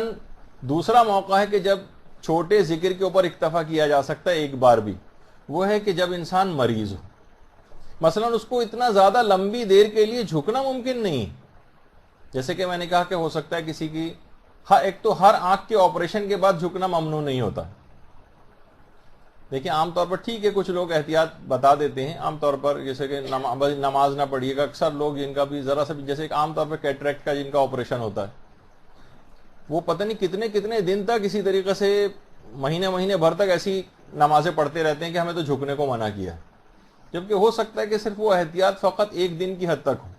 دوسرا موقع ہے کہ جب چھوٹے ذکر کے اوپر اکتفا کیا جا سکتا ہے ایک بار بھی, وہ ہے کہ جب انسان مریض ہو. مثلا اس کو اتنا زیادہ لمبی دیر کے لیے جھکنا ممکن نہیں, جیسے کہ میں نے کہا کہ ہو سکتا ہے کسی کی ایک تو ہر آنکھ کے آپریشن کے بعد جھکنا ممنوع نہیں ہوتا. دیکھیں عام طور پر ٹھیک ہے کچھ لوگ احتیاط بتا دیتے ہیں, عام طور پر جیسے کہ نماز نہ پڑھیے گا. اکثر لوگ جن کا بھی ذرا سا بھی, جیسے کہ عام طور پر کیٹریکٹ کا جن کا آپریشن ہوتا ہے, وہ پتہ نہیں کتنے کتنے دن تک اسی طریقے سے مہینے بھر تک ایسی نمازیں پڑھتے رہتے ہیں کہ ہمیں تو جھکنے کو منع کیا, جبکہ ہو سکتا ہے کہ صرف وہ احتیاط فقط 1 دن کی حد تک ہو.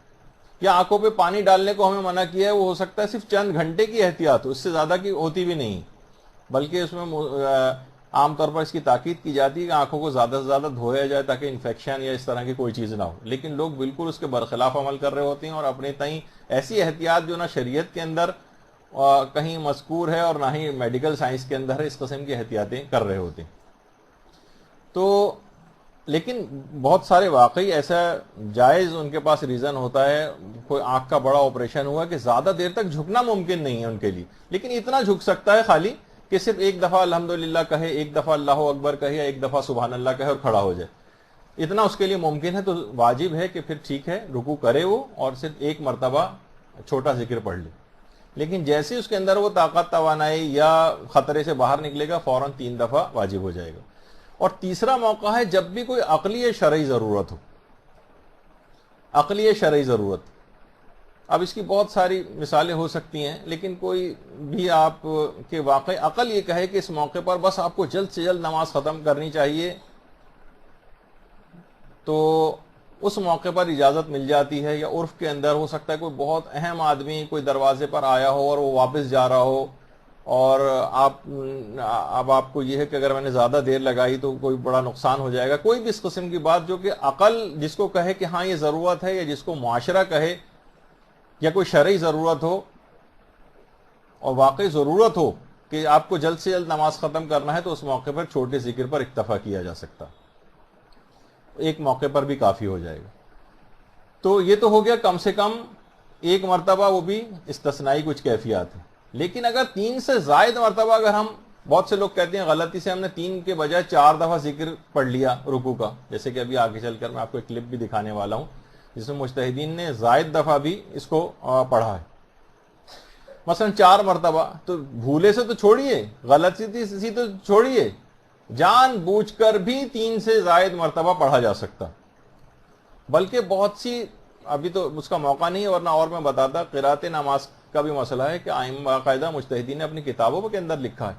یا آنکھوں پہ پانی ڈالنے کو ہمیں منع کیا ہے, وہ ہو سکتا ہے صرف چند گھنٹے کی احتیاط ہو, اس سے زیادہ کی ہوتی بھی نہیں, بلکہ اس میں عام طور پر اس کی تاکید کی جاتی ہے کہ آنکھوں کو زیادہ سے زیادہ دھویا جائے تاکہ انفیکشن یا اس طرح کی کوئی چیز نہ ہو. لیکن لوگ بالکل اس کے برخلاف عمل کر رہے ہوتے ہیں اور اپنے تئیں ایسی احتیاط جو نہ شریعت کے اندر کہیں مذکور ہے اور نہ ہی میڈیکل سائنس کے اندر اس قسم کی احتیاطیں کر رہے ہوتے ہیں. تو لیکن بہت سارے واقعی ایسا جائز ان کے پاس ریزن ہوتا ہے, کوئی آنکھ کا بڑا آپریشن ہوا کہ زیادہ دیر تک جھکنا ممکن نہیں ہے ان کے لیے, لیکن اتنا جھک سکتا ہے خالی کہ صرف 1 دفعہ الحمدللہ کہے, 1 دفعہ اللہ اکبر کہے, یا 1 دفعہ سبحان اللہ کہے اور کھڑا ہو جائے. اتنا اس کے لیے ممکن ہے, تو واجب ہے کہ پھر ٹھیک ہے رکوع کرے وہ اور صرف 1 مرتبہ چھوٹا ذکر پڑھ لے. لیکن جیسے اس کے اندر وہ طاقت توانائی یا خطرے سے باہر نکلے گا, فوراً 3 دفعہ واجب ہو جائے گا. اور تیسرا موقع ہے جب بھی کوئی عقلی شرعی ضرورت ہو. عقلی شرعی ضرورت, اب اس کی بہت ساری مثالیں ہو سکتی ہیں, لیکن کوئی بھی آپ کے واقع عقل یہ کہے کہ اس موقع پر بس آپ کو جلد سے جلد نماز ختم کرنی چاہیے, تو اس موقع پر اجازت مل جاتی ہے. یا عرف کے اندر ہو سکتا ہے کوئی بہت اہم آدمی کوئی دروازے پر آیا ہو اور وہ واپس جا رہا ہو, اور اب آپ کو یہ ہے کہ اگر میں نے زیادہ دیر لگائی تو کوئی بڑا نقصان ہو جائے گا. کوئی بھی اس قسم کی بات جو کہ عقل جس کو کہے کہ ہاں یہ ضرورت ہے, یا جس کو معاشرہ کہے, یا کوئی شرعی ضرورت ہو اور واقعی ضرورت ہو کہ آپ کو جلد سے جلد نماز ختم کرنا ہے, تو اس موقع پر چھوٹے ذکر پر اکتفا کیا جا سکتا, 1 موقع پر بھی کافی ہو جائے گا. تو یہ تو ہو گیا کم سے کم 1 مرتبہ, وہ بھی استثنائی کچھ کیفیات ہیں. لیکن اگر 3 سے زائد مرتبہ, اگر ہم, بہت سے لوگ کہتے ہیں غلطی سے ہم نے 3 کے بجائے 4 دفعہ ذکر پڑھ لیا رکوع کا, جیسے کہ ابھی آگے چل کر میں آپ کو ایک کلپ بھی دکھانے والا ہوں جس میں مجتہدین نے زائد دفعہ بھی اس کو پڑھا ہے. مثلا 4 مرتبہ, تو بھولے سے تو چھوڑیے, غلطی سے تو چھوڑیے, جان بوجھ کر بھی 3 سے زائد مرتبہ پڑھا جا سکتا. بلکہ بہت سی, ابھی تو اس کا موقع نہیں ہے ورنہ اور میں بتاتا, قرات نماز کا بھی مسئلہ ہے کہ باقاعدہ مجتہدین نے اپنی کتابوں کے اندر لکھا ہے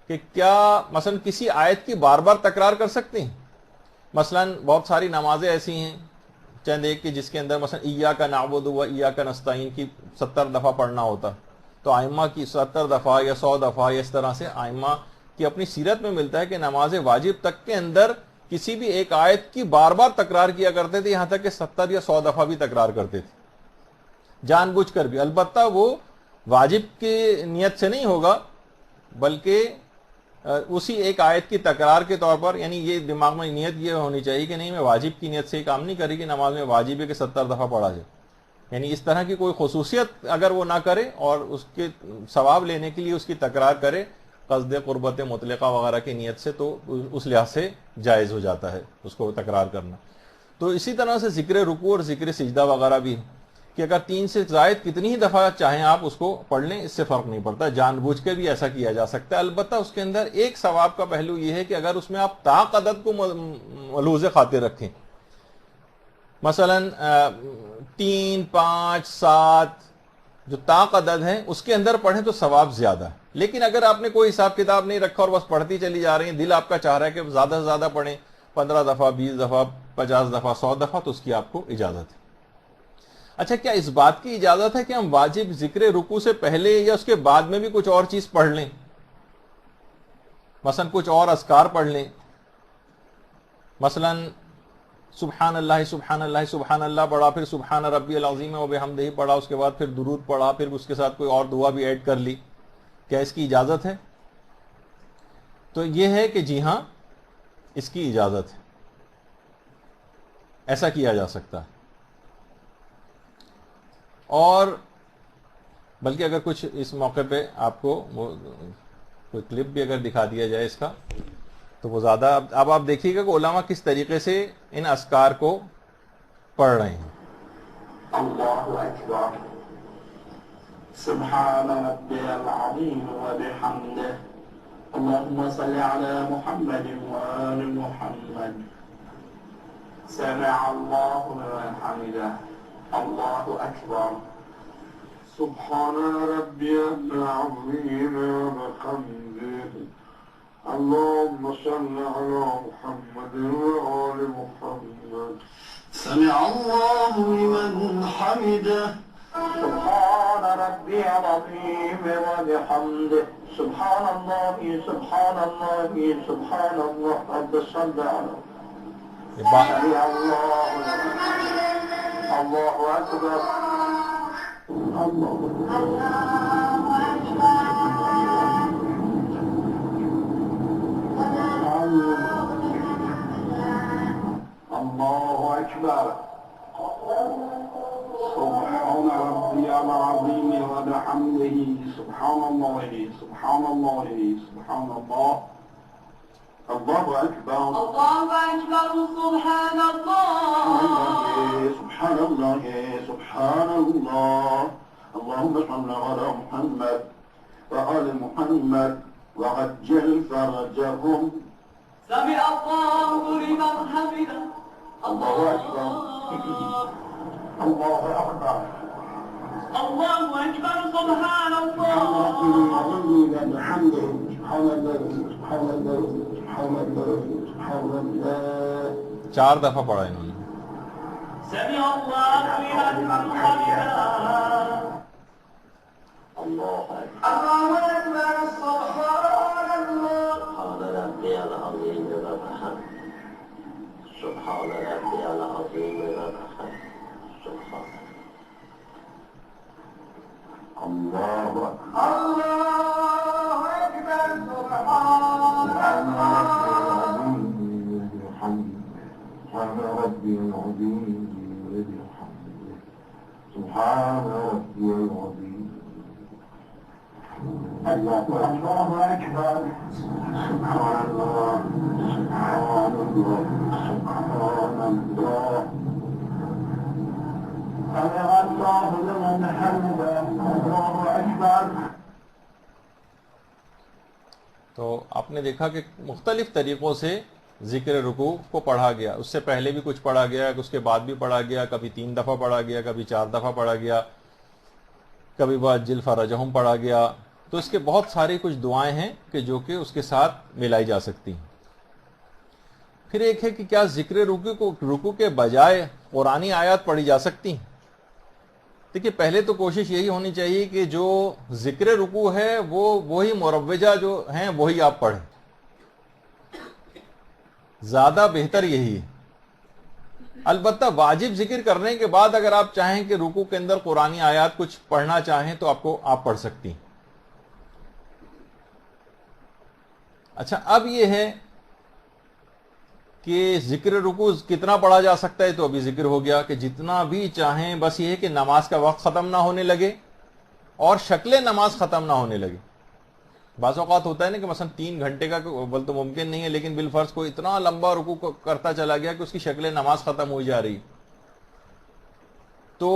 کہ کیا مثلا کسی آیت کی بار بار تکرار کر سکتے ہیں. مثلا بہت ساری نمازیں ایسی ہیں, چند ایک کی, جس کے اندر مثلا ایاک نعبد و ایاک نستعین کی 70 دفعہ پڑھنا ہوتا, تو ائمہ کی 70 دفعہ یا 100 دفعہ یا اس طرح سے ائمہ کی اپنی سیرت میں ملتا ہے کہ نماز واجب تک کے اندر کسی بھی ایک آیت کی بار بار تکرار کیا کرتے تھے, یہاں تک کہ 70 یا 100 دفعہ بھی تکرار کرتے تھے جان بوجھ کر بھی. البتہ وہ واجب کی نیت سے نہیں ہوگا, بلکہ اسی ایک آیت کی تکرار کے طور پر, یعنی یہ دماغ میں نیت یہ ہونی چاہیے کہ نہیں میں واجب کی نیت سے کام نہیں کری کہ نماز میں واجب ہے کہ 70 دفعہ پڑھا جائے. یعنی اس طرح کی کوئی خصوصیت اگر وہ نہ کرے اور اس کے ثواب لینے کے لیے اس کی تکرار کرے قصد قربت مطلقہ وغیرہ کی نیت سے, تو اس لحاظ سے جائز ہو جاتا ہے اس کو تکرار کرنا. تو اسی طرح سے ذکر رکوع اور ذکر سجدہ وغیرہ بھی. کہ اگر 3 سے زائد کتنی ہی دفعہ چاہیں آپ اس کو پڑھ لیں، اس سے فرق نہیں پڑتا، جان بوجھ کے بھی ایسا کیا جا سکتا ہے۔ البتہ اس کے اندر ایک ثواب کا پہلو یہ ہے کہ اگر اس میں آپ طاق عدد کو ملحوظ خاطر رکھیں، مثلا 3، 5، 7 جو طاق عدد ہیں اس کے اندر پڑھیں تو ثواب زیادہ ہے۔ لیکن اگر آپ نے کوئی حساب کتاب نہیں رکھا اور بس پڑھتی چلی جا رہی ہیں، دل آپ کا چاہ رہا ہے کہ زیادہ سے زیادہ پڑھیں، 15 دفعہ، 20 دفعہ، 50 دفعہ، 100 دفعہ، تو اس کی آپ کو اجازت ہے۔ اچھا، کیا اس بات کی اجازت ہے کہ ہم واجب ذکر رکوع سے پہلے یا اس کے بعد میں بھی کچھ اور چیز پڑھ لیں؟ مثلا کچھ اور اذکار پڑھ لیں، مثلا سبحان اللہ سبحان اللہ سبحان اللہ پڑھا، پھر سبحان ربی العظیم و بحمدہ پڑھا، اس کے بعد پھر درود پڑھا، پھر اس کے ساتھ کوئی اور دعا بھی ایڈ کر لی، کیا اس کی اجازت ہے؟ تو یہ ہے کہ جی ہاں، اس کی اجازت ہے، ایسا کیا جا سکتا ہے۔ اور بلکہ اگر کچھ اس موقع پہ آپ کو کوئی کلپ بھی اگر دکھا دیا جائے اس کا تو وہ زیادہ، اب آپ دیکھیے گا کہ علماء کس طریقے سے ان اذکار کو پڑھ رہے ہیں۔
اللہ اکبر، سبحان ربی العظیم وبحمدہ، اللهم صل على محمد وآل محمد، سمع اللہ لمن حمدہ، اللہ اکبر، سبحان ربی العظیم وبحمدہ، اللهم صل على محمد وآل محمد، سمع الله لمن حمده، سبحان ربي العظيم وبحمده، سبحان الله سبحان الله سبحان الله، رب صل على سمع الله لمن حمده، الله أكبر، الله أكبر، سبحان ربي العظيم وبحمده، سبحان الله سبحان الله سبحان الله، الله أكبر، الله أكبر، سبحان الله سبحان الله سبحان الله، اللهم صل على محمد وآل محمد وعجل فرجهم، سمع الله لمن حمده، الله أكبر، الله أكبر، الله أكبر، سبحان الله بحمده، سبحان الله سبحان الله سبحان الله سبحان الله،
4 دفعہ پڑھا انہوں نے۔
سمع الله لمن حمده، الله أكبر، سبحان الله، سبحان ربي العظيم وبحمده، سبحان ربي العظيم وبحمده، سبحان الله أكبر، الله أكبر، سبحان ربي العظيم وبحمده، سبحان ربي العظيم، الله أكبر، سبحان الله سبحان الله سبحان الله، سمع الله لمن حمده، الله أكبر۔
تو آپ نے دیکھا کہ مختلف طریقوں سے ذکر رکوع کو پڑھا گیا، اس سے پہلے بھی کچھ پڑھا گیا، اس کے بعد بھی پڑھا گیا، کبھی 3 دفعہ پڑھا گیا، کبھی 4 دفعہ پڑھا گیا، کبھی وعجل فرجہم پڑھا گیا۔ تو اس کے بہت ساری کچھ دعائیں ہیں کہ جو کہ اس کے ساتھ ملائی جا سکتی ہیں۔ پھر ایک ہے کہ کیا ذکر رکوع کے بجائے قرآنی آیات پڑھی جا سکتی ہیں؟ دیکھیے، پہلے تو کوشش یہی ہونی چاہیے کہ جو ذکر رکوع ہے وہی مروجہ جو ہیں وہی آپ پڑھیں، زیادہ بہتر یہی ہے۔ البتہ واجب ذکر کرنے کے بعد اگر آپ چاہیں کہ رکوع کے اندر قرآنی آیات کچھ پڑھنا چاہیں تو آپ پڑھ سکتی ہیں۔ اچھا، اب یہ ہے کہ ذکر رکوع کتنا پڑھا جا سکتا ہے، تو ابھی ذکر ہو گیا کہ جتنا بھی چاہیں، بس یہ ہے کہ نماز کا وقت ختم نہ ہونے لگے اور شکل نماز ختم نہ ہونے لگے۔ بعض اوقات ہوتا ہے نا کہ مثلا 3 گھنٹے کا بل تو ممکن نہیں ہے، لیکن بالفرض کوئی اتنا لمبا رکوع کرتا چلا گیا کہ اس کی شکل نماز ختم ہو جا رہی، تو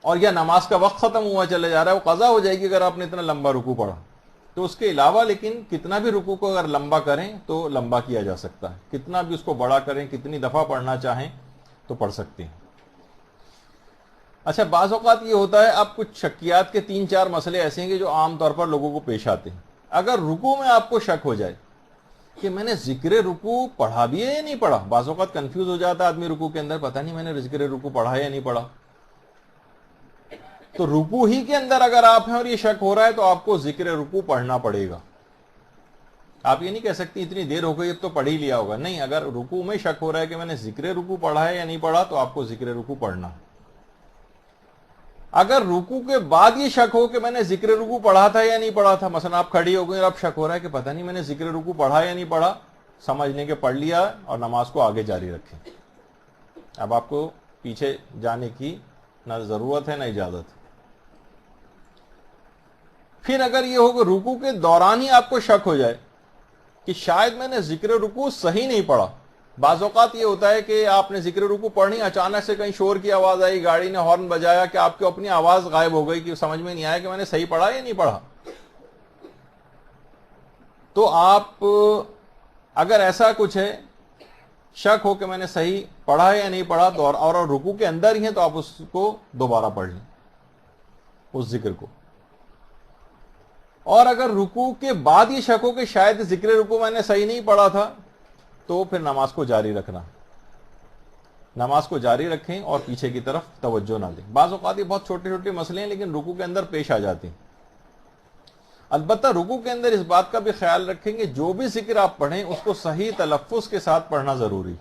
اور یا نماز کا وقت ختم ہوا چلا جا رہا ہے، وہ قضا ہو جائے گی اگر آپ نے اتنا لمبا رکوع پڑھا. تو اس کے علاوہ لیکن کتنا بھی رکوع کو اگر لمبا کریں تو لمبا کیا جا سکتا ہے، کتنا بھی اس کو بڑا کریں، کتنی دفعہ پڑھنا چاہیں تو پڑھ سکتے ہیں. اچھا، بعض اوقات یہ ہوتا ہے اب کچھ شکیات کے 3-4 مسئلے ایسے ہیں کہ جو عام طور پر لوگوں کو پیش آتے ہیں. اگر رکوع میں آپ کو شک ہو جائے کہ میں نے ذکر رکوع پڑھا بھی ہے یا نہیں پڑھا، بعض اوقات کنفیوز ہو جاتا ہے آدمی رکوع کے اندر، پتہ نہیں میں نے ذکر رکوع پڑھا ہے یا نہیں پڑھا. تو رکوع ہی کے اندر اگر آپ ہیں اور یہ شک ہو رہا ہے تو آپ کو ذکر رکوع پڑھنا پڑے گا. آپ یہ نہیں کہہ سکتی اتنی دیر ہو گئی اب تو پڑھ ہی لیا ہوگا، نہیں، اگر رکوع میں شک ہو رہا ہے کہ میں نے ذکر رکوع پڑھا ہے یا نہیں پڑھا تو آپ کو ذکر رکوع پڑھنا. اگر رکوع کے بعد یہ شک ہو کہ میں نے ذکر رکوع پڑھا تھا یا نہیں پڑھا تھا، مثلا آپ کھڑی ہو گئی اور آپ شک ہو رہا ہے کہ پتہ نہیں میں نے ذکر رکوع پڑھا یا نہیں پڑھا، سمجھنے کے پڑھ لیا اور نماز کو آگے جاری رکھیں. اب آپ کو پیچھے جانے کی نہ ضرورت ہے نہ اجازت. پھر اگر یہ ہو کہ رکوع کے دوران ہی آپ کو شک ہو جائے کہ شاید میں نے ذکر رکوع صحیح نہیں پڑھا. بعض اوقات یہ ہوتا ہے کہ آپ نے ذکر رکوع پڑھنی، اچانک سے کہیں شور کی آواز آئی، گاڑی نے ہارن بجایا کہ آپ کی اپنی آواز غائب ہو گئی کہ سمجھ میں نہیں آیا کہ میں نے صحیح پڑھا یا نہیں پڑھا. تو آپ اگر ایسا کچھ ہے، شک ہو کہ میں نے صحیح پڑھا ہے یا نہیں پڑھا تو اور رکوع کے اندر ہی ہیں تو آپ اس کو دوبارہ پڑھ لیں اس ذکر کو. اور اگر رکوع کے بعد یہ شک ہو کہ شاید ذکر رکوع میں نے صحیح نہیں پڑھا تھا تو پھر نماز کو جاری رکھنا، نماز کو جاری رکھیں اور پیچھے کی طرف توجہ نہ دیں. بعض اوقات یہ بہت چھوٹے چھوٹے مسئلے ہیں لیکن رکوع کے اندر پیش آ جاتے ہیں. البتہ رکوع کے اندر اس بات کا بھی خیال رکھیں کہ جو بھی ذکر آپ پڑھیں اس کو صحیح تلفظ کے ساتھ پڑھنا ضروری،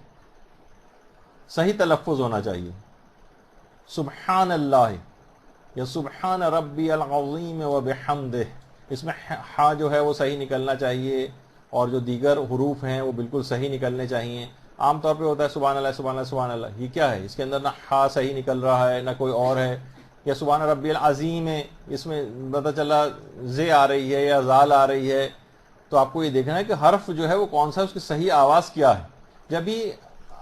صحیح تلفظ ہونا چاہیے. سبحان اللہ یا سبحان ربی العظیم وبحمدہ، اس میں ہا جو ہے وہ صحیح نکلنا چاہیے اور جو دیگر حروف ہیں وہ بالکل صحیح نکلنے چاہیے. عام طور پہ ہوتا ہے سبحان اللہ سبحان اللہ سبحان اللہ، یہ کیا ہے؟ اس کے اندر نہ ہا صحیح نکل رہا ہے نہ کوئی اور ہے. یا سبحان ربی العظیم ہے، اس میں پتہ چلا زے آ رہی ہے یا زال آ رہی ہے. تو آپ کو یہ دیکھنا ہے کہ حرف جو ہے وہ کون سا ہے، اس کی صحیح آواز کیا ہے. جبھی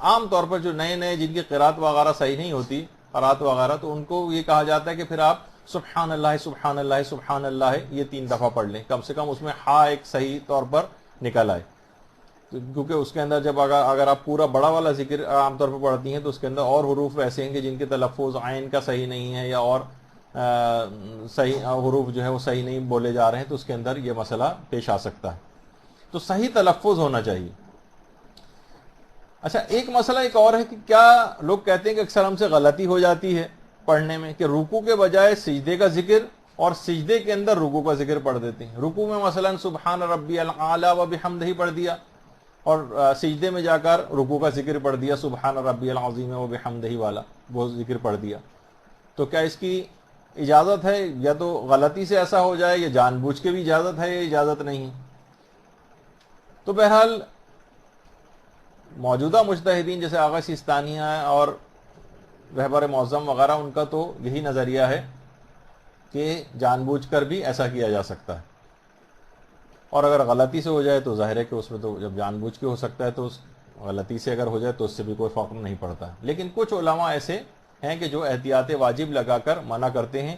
عام طور پر جو نئے نئے جن کی قرات وغیرہ صحیح نہیں ہوتی، قرات وغیرہ، تو ان کو یہ کہا جاتا ہے کہ پھر آپ سبحان اللہ سبحان اللہ سبحان اللہ یہ 3 دفعہ پڑھ لیں، کم سے کم اس میں ہا ایک صحیح طور پر نکل آئے. کیونکہ اس کے اندر جب اگر آپ پورا بڑا والا ذکر عام طور پر پڑھتی ہیں تو اس کے اندر اور حروف ایسے ہیں کہ جن کے تلفظ عین کا صحیح نہیں ہے یا اور صحیح حروف جو ہے وہ صحیح نہیں بولے جا رہے ہیں، تو اس کے اندر یہ مسئلہ پیش آ سکتا ہے. تو صحیح تلفظ ہونا چاہیے. اچھا، ایک مسئلہ ایک اور ہے کہ کیا لوگ کہتے ہیں کہ اکثر ہم سے غلطی ہو جاتی ہے پڑھنے میں کہ رکوع کے بجائے سجدے کا ذکر اور سجدے کے اندر رکوع کا ذکر پڑھ دیتے ہیں. رکوع میں مثلا سبحان ربی الاعلی وبحمدہ پڑھ دیا اور سجدے میں جا کر رکوع کا ذکر پڑھ دیا، سبحان ربی العظیم وبحمدہ والا وہ ذکر پڑھ دیا. تو کیا اس کی اجازت ہے؟ یا تو غلطی سے ایسا ہو جائے یا جان بوجھ کے بھی اجازت ہے یا اجازت نہیں. تو بہرحال موجودہ مجتہدین جیسے آغا سیستانیہ اور رہبر معظم وغیرہ، ان کا تو یہی نظریہ ہے کہ جان بوجھ کر بھی ایسا کیا جا سکتا ہے. اور اگر غلطی سے ہو جائے تو ظاہر ہے کہ اس میں تو جب جان بوجھ کے ہو سکتا ہے تو اس غلطی سے اگر ہو جائے تو اس سے بھی کوئی فرق نہیں پڑتا. لیکن کچھ علماء ایسے ہیں کہ جو احتیاط واجب لگا کر منع کرتے ہیں،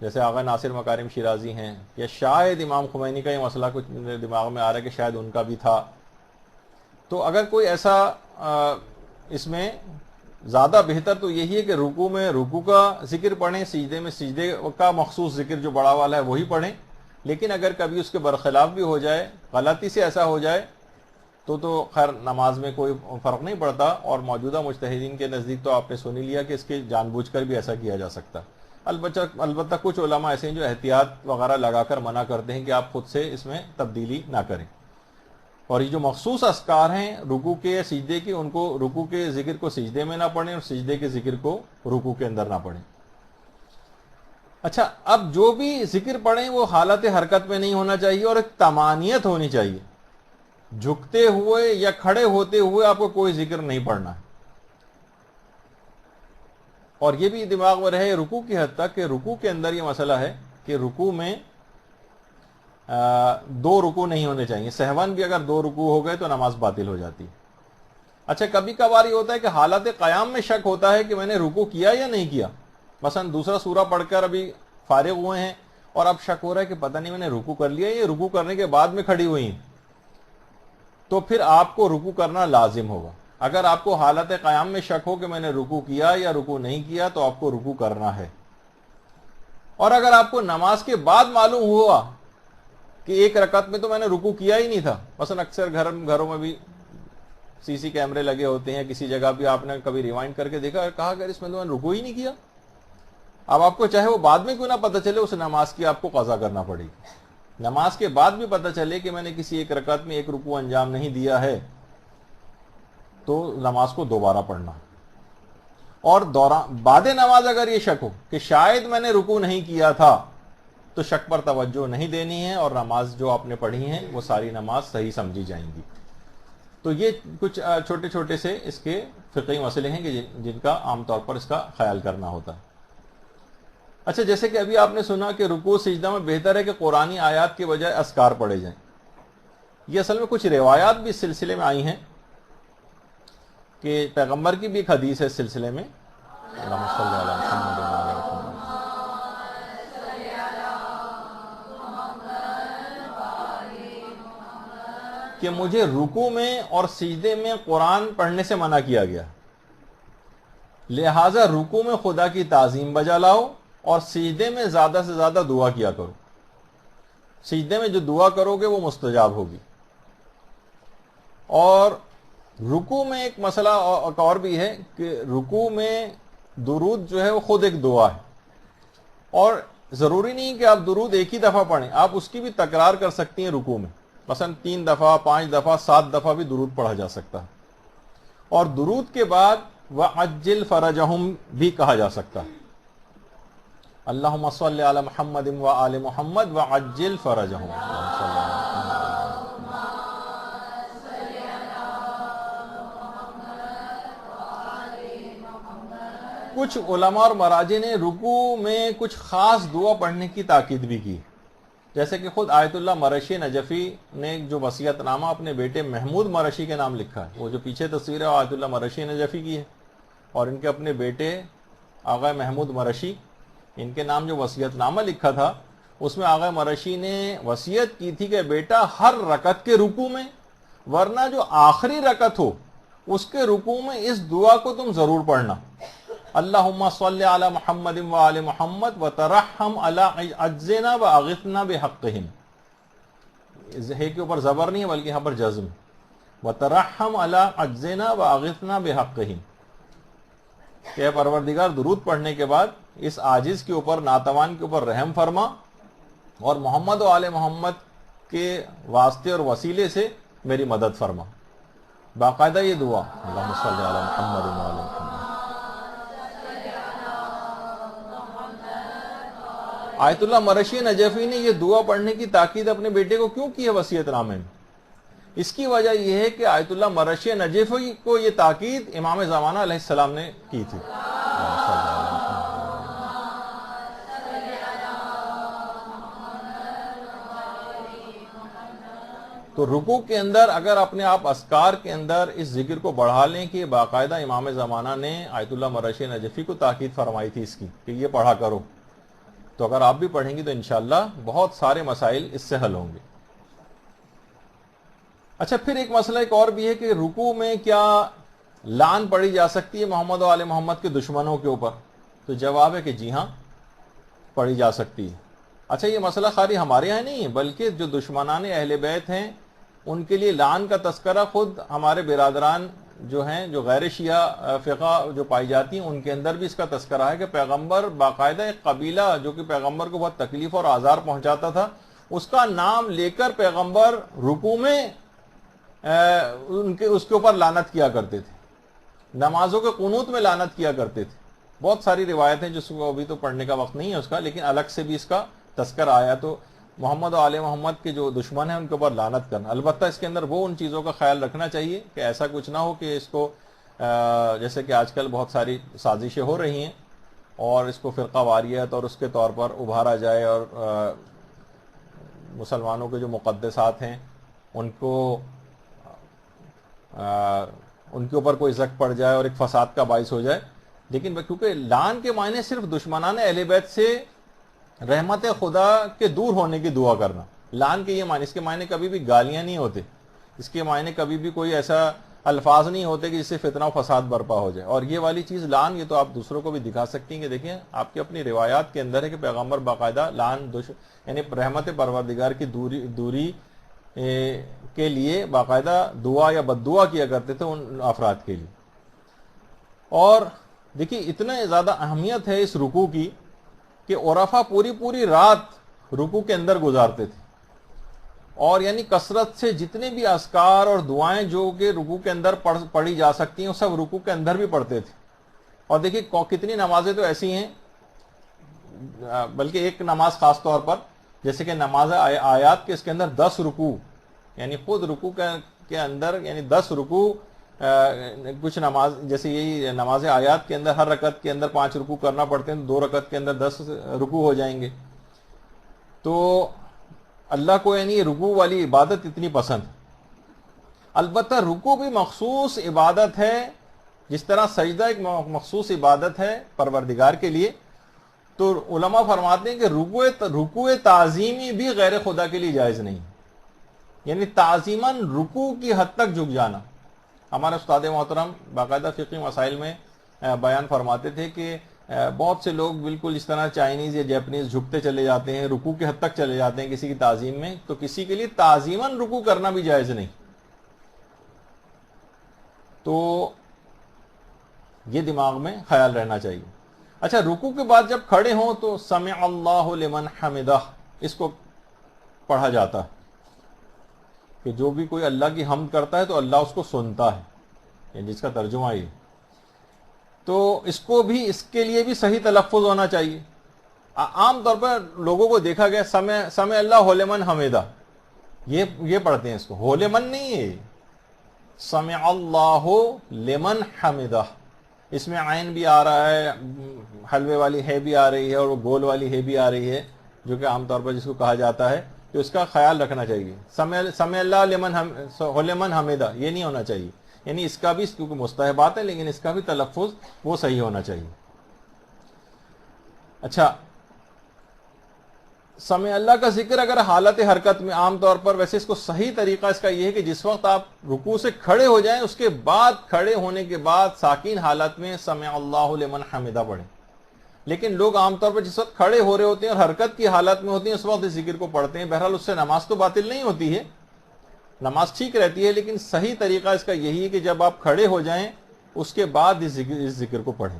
جیسے آغا ناصر مکارم شیرازی ہیں، یا شاید امام خمینی کا یہ مسئلہ کچھ میرے دماغ میں آ رہا ہے کہ شاید ان کا بھی تھا. تو اگر کوئی ایسا اس میں زیادہ بہتر تو یہی ہے کہ رکوع میں رکوع کا ذکر پڑھیں، سجدے میں سجدے کا مخصوص ذکر جو بڑا والا ہے وہی پڑھیں. لیکن اگر کبھی اس کے برخلاف بھی ہو جائے، غلطی سے ایسا ہو جائے تو خیر نماز میں کوئی فرق نہیں پڑتا. اور موجودہ مجتہدین کے نزدیک تو آپ نے سن ہی لیا کہ اس کے جان بوجھ کر بھی ایسا کیا جا سکتا. البتہ کچھ علماء ایسے ہیں جو احتیاط وغیرہ لگا کر منع کرتے ہیں کہ آپ خود سے اس میں تبدیلی نہ کریں. اور یہ جو مخصوص اذکار ہیں رکوع کے سجدے کے، ان کو رکوع کے ذکر کو سجدے میں نہ پڑھیں اور سجدے کے ذکر کو رکوع کے اندر نہ پڑھیں. اچھا، اب جو بھی ذکر پڑھیں وہ حالت حرکت میں نہیں ہونا چاہیے اور ایک طمانیت ہونی چاہیے. جھکتے ہوئے یا کھڑے ہوتے ہوئے آپ کو کوئی ذکر نہیں پڑھنا ہے. اور یہ بھی دماغ میں رہے رکوع کی حد تک کہ رکوع کے اندر یہ مسئلہ ہے کہ رکوع میں 2 رکوع نہیں ہونے چاہیے. سہون بھی اگر 2 رکوع ہو گئے تو نماز باطل ہو جاتی. اچھا، کبھی کبھار یہ ہوتا ہے کہ حالت قیام میں شک ہوتا ہے کہ میں نے رکوع کیا یا نہیں کیا. مثلا دوسرا سورہ پڑھ کر ابھی فارغ ہوئے ہیں اور اب شک ہو رہا ہے کہ پتہ نہیں میں نے رکوع کر لیا، یہ رکوع کرنے کے بعد میں کھڑی ہوئی ہیں، تو پھر آپ کو رکوع کرنا لازم ہوگا۔ اگر آپ کو حالت قیام میں شک ہو کہ میں نے رکوع کیا یا رکوع نہیں کیا تو آپ کو رکوع کرنا ہے۔ اور اگر آپ کو نماز کے بعد معلوم ہوا کہ ایک رکعت میں تو میں نے رکوع کیا ہی نہیں تھا، مثلا اکثر گھروں میں بھی سی سی کیمرے لگے ہوتے ہیں، کسی جگہ بھی آپ نے کبھی ریوائنڈ کر کے دیکھا، کہا کہ اس میں تو میں نے رکوع ہی نہیں کیا، اب آپ کو چاہے وہ بعد میں کیوں نہ پتہ چلے، اس نماز کی آپ کو قضا کرنا پڑے گی۔ نماز کے بعد بھی پتہ چلے کہ میں نے کسی ایک رکعت میں ایک رکوع انجام نہیں دیا ہے تو نماز کو دوبارہ پڑھنا، اور بعد نماز اگر یہ شک ہو کہ شاید میں نے رکوع نہیں کیا تھا تو شک پر توجہ نہیں دینی ہے، اور نماز جو آپ نے پڑھی ہیں وہ ساری نماز صحیح سمجھی جائیں گی۔ تو یہ کچھ چھوٹے چھوٹے سے اس کے فقہی مسئلے ہیں کہ جن کا عام طور پر اس کا خیال کرنا ہوتا ہے۔ اچھا، جیسے کہ ابھی آپ نے سنا کہ رکوع سجدہ میں بہتر ہے کہ قرآنی آیات کے بجائے اذکار پڑھے جائیں، یہ اصل میں کچھ روایات بھی اس سلسلے میں آئی ہیں کہ پیغمبر کی بھی ایک حدیث ہے اس سلسلے میں، اللہم صلی علی محمد وعلی محمد، کہ مجھے رکوع میں اور سجدے میں قرآن پڑھنے سے منع کیا گیا، لہٰذا رکوع میں خدا کی تعظیم بجا لاؤ اور سجدے میں زیادہ سے زیادہ دعا کیا کرو، سجدے میں جو دعا کرو گے وہ مستجاب ہوگی۔ اور رکوع میں ایک مسئلہ اور بھی ہے کہ رکوع میں درود جو ہے وہ خود ایک دعا ہے، اور ضروری نہیں کہ آپ درود ایک ہی دفعہ پڑھیں، آپ اس کی بھی تکرار کر سکتی ہیں رکوع میں، مثلا 3 دفعہ 5 دفعہ 7 دفعہ بھی درود پڑھا جا سکتا ہے، اور درود کے بعد وَعَجِّلْ فَرَجَهُمْ بھی کہا جا سکتا ہے، اللہم صلی علی محمد وآل محمد وعجل فرجہم۔ کچھ علماء اور مراجع نے رکوع میں کچھ خاص دعا پڑھنے کی تاکید بھی کی، جیسے کہ خود آیت اللہ مرشی نجفی نے جو وصیت نامہ اپنے بیٹے محمود مرشی کے نام لکھا ہے، وہ جو پیچھے تصویر ہے آیت اللہ مرشی نجفی کی ہے، اور ان کے اپنے بیٹے آغا محمود مرشی، ان کے نام جو وصیت نامہ لکھا تھا اس میں آغا مرشی نے وصیت کی تھی کہ بیٹا ہر رکعت کے رکوع میں، ورنہ جو آخری رکعت ہو اس کے رکوع میں اس دعا کو تم ضرور پڑھنا، اللہم صلی علی محمد وآل محمد وترحم علی عجزنا واغثنا بحقہم، ہے کے اوپر زبر نہیں ہے بلکہ یہاں پر جزم، وترحم علی عجزنا واغثنا بحقہم، کہ اے پروردگار درود پڑھنے کے بعد اس عاجز کے اوپر، ناتوان کے اوپر رحم فرما، اور محمد و آل محمد کے واسطے اور وسیلے سے میری مدد فرما۔ باقاعدہ یہ دعا، اللہم صلی علی محمد و آل محمد۔ آیت اللہ مرشی نجفی نے یہ دعا پڑھنے کی تاکید اپنے بیٹے کو کیوں کی ہے وصیت نامے میں؟ اس کی وجہ یہ ہے کہ آیت اللہ مرشی نجفی کو یہ تاکید امام زمانہ علیہ السلام نے کی تھی۔ تو رکوع کے اندر اگر اپنے آپ اذکار کے اندر اس ذکر کو بڑھا لیں کہ باقاعدہ امام زمانہ نے آیت اللہ مرشی نجفی کو تاکید فرمائی تھی اس کی کہ یہ پڑھا کرو، تو اگر آپ بھی پڑھیں گی تو انشاءاللہ بہت سارے مسائل اس سے حل ہوں گے۔ اچھا، پھر ایک مسئلہ ایک اور بھی ہے کہ رکوع میں کیا لعن پڑھی جا سکتی ہے محمد و آل محمد کے دشمنوں کے اوپر؟ تو جواب ہے کہ جی ہاں، پڑھی جا سکتی ہے۔ اچھا، یہ مسئلہ خالی ہمارے یہاں نہیں ہے بلکہ جو دشمنان اہل بیت ہیں ان کے لیے لعن کا تذکرہ خود ہمارے برادران جو ہیں، جو غیر شیعہ فقہ جو پائی جاتی ہیں، ان کے اندر بھی اس کا تذکرہ ہے کہ پیغمبر باقاعدہ ایک قبیلہ جو کہ پیغمبر کو بہت تکلیف اور آزار پہنچاتا تھا، اس کا نام لے کر پیغمبر رکوع میں اس کے اوپر لعنت کیا کرتے تھے، نمازوں کے قنوت میں لعنت کیا کرتے تھے۔ بہت ساری روایتیں جس کو ابھی تو پڑھنے کا وقت نہیں ہے اس کا، لیکن الگ سے بھی اس کا تذکرہ آیا۔ تو محمد و آل محمد کے جو دشمن ہیں ان کے اوپر لعنت کرنا، البتہ اس کے اندر وہ ان چیزوں کا خیال رکھنا چاہیے کہ ایسا کچھ نہ ہو کہ اس کو جیسے کہ آج کل بہت ساری سازشیں ہو رہی ہیں اور اس کو فرقہ واریت اور اس کے طور پر ابھارا جائے، اور مسلمانوں کے جو مقدسات ہیں ان کو ان کے اوپر کوئی زک پڑ جائے اور ایک فساد کا باعث ہو جائے، لیکن کیونکہ لعن کے معنی صرف دشمنان اہل بیت سے رحمت خدا کے دور ہونے کی دعا کرنا، لعن کے یہ معنی، اس کے معنی کبھی بھی گالیاں نہیں ہوتے، اس کے معنی کبھی بھی کوئی ایسا الفاظ نہیں ہوتے کہ جس سے فتنہ و فساد برپا ہو جائے. اور یہ والی چیز لعن، یہ تو آپ دوسروں کو بھی دکھا سکتی ہیں کہ دیکھیں آپ کی اپنی روایات کے اندر ہے کہ پیغمبر باقاعدہ لعن یعنی رحمت پروردگار کی دوری کے لیے باقاعدہ دعا یا بد دعا کیا کرتے تھے ان افراد کے لیے. اور دیکھیے اتنا زیادہ اہمیت ہے اس رکوع کی کہ عرفہ پوری رات رکوع کے اندر گزارتے تھے، اور یعنی کثرت سے جتنے بھی اذکار اور دعائیں جو کہ رکوع کے اندر پڑھی جا سکتی ہیں وہ سب رکوع کے اندر بھی پڑھتے تھے. اور دیکھیے کتنی نمازیں تو ایسی ہیں، بلکہ ایک نماز خاص طور پر جیسے کہ نماز آیات کے، اس کے اندر 10 رکوع، یعنی خود رکوع کے اندر یعنی 10 رکوع. کچھ نماز جیسے یہی نماز آیات کے اندر ہر رکعت کے اندر 5 رکوع کرنا پڑتے ہیں، 2 رکعت کے اندر 10 رکوع ہو جائیں گے. تو اللہ کو یعنی رکوع والی عبادت اتنی پسند. البتہ رکوع بھی مخصوص عبادت ہے، جس طرح سجدہ ایک مخصوص عبادت ہے پروردگار کے لیے. تو علماء فرماتے ہیں کہ رکوع تعظیمی بھی غیر خدا کے لیے جائز نہیں، یعنی تعظیماً رکوع کی حد تک جھک جانا. ہمارے استاد محترم باقاعدہ فقہی مسائل میں بیان فرماتے تھے کہ بہت سے لوگ بالکل اس طرح چائنیز یا جیپنیز جھکتے چلے جاتے ہیں، رکوع کی حد تک چلے جاتے ہیں کسی کی تعظیم میں، تو کسی کے لیے تعظیماً رکوع کرنا بھی جائز نہیں. تو یہ دماغ میں خیال رہنا چاہیے. اچھا، رکوع کے بعد جب کھڑے ہوں تو سمع اللہ لمن حمدہ اس کو پڑھا جاتا ہے کہ جو بھی کوئی اللہ کی حمد کرتا ہے تو اللہ اس کو سنتا ہے، یعنی جس کا ترجمہ یہ. تو اس کو بھی، اس کے لیے بھی صحیح تلفظ ہونا چاہیے. عام طور پر لوگوں کو دیکھا گیا سمع اللہ لمن حمدہ یہ پڑھتے ہیں، اس کو ہو لمن نہیں ہے، سمع اللہ لمن حمدہ. اس میں عین بھی آ رہا ہے، حلوے والی ہے بھی آ رہی ہے، اور وہ گول والی ہے بھی آ رہی ہے، جو کہ عام طور پر جس کو کہا جاتا ہے. تو اس کا خیال رکھنا چاہیے. سمع اللہ لمن حمدہ یہ نہیں ہونا چاہیے، یعنی اس کا بھی کیونکہ مستحبات ہے لیکن اس کا بھی تلفظ وہ صحیح ہونا چاہیے. اچھا، سمع اللہ کا ذکر اگر حالت حرکت میں، عام طور پر ویسے اس کو صحیح طریقہ اس کا یہ ہے کہ جس وقت آپ رکوع سے کھڑے ہو جائیں اس کے بعد، کھڑے ہونے کے بعد ساکین حالت میں سمع اللہ لمن حمدہ پڑھیں. لیکن لوگ عام طور پر جس وقت کھڑے ہو رہے ہوتے ہیں اور حرکت کی حالت میں ہوتے ہیں اس وقت اس ذکر کو پڑھتے ہیں. بہرحال اس سے نماز تو باطل نہیں ہوتی ہے، نماز ٹھیک رہتی ہے، لیکن صحیح طریقہ اس کا یہی ہے کہ جب آپ کھڑے ہو جائیں اس کے بعد اس ذکر کو پڑھیں.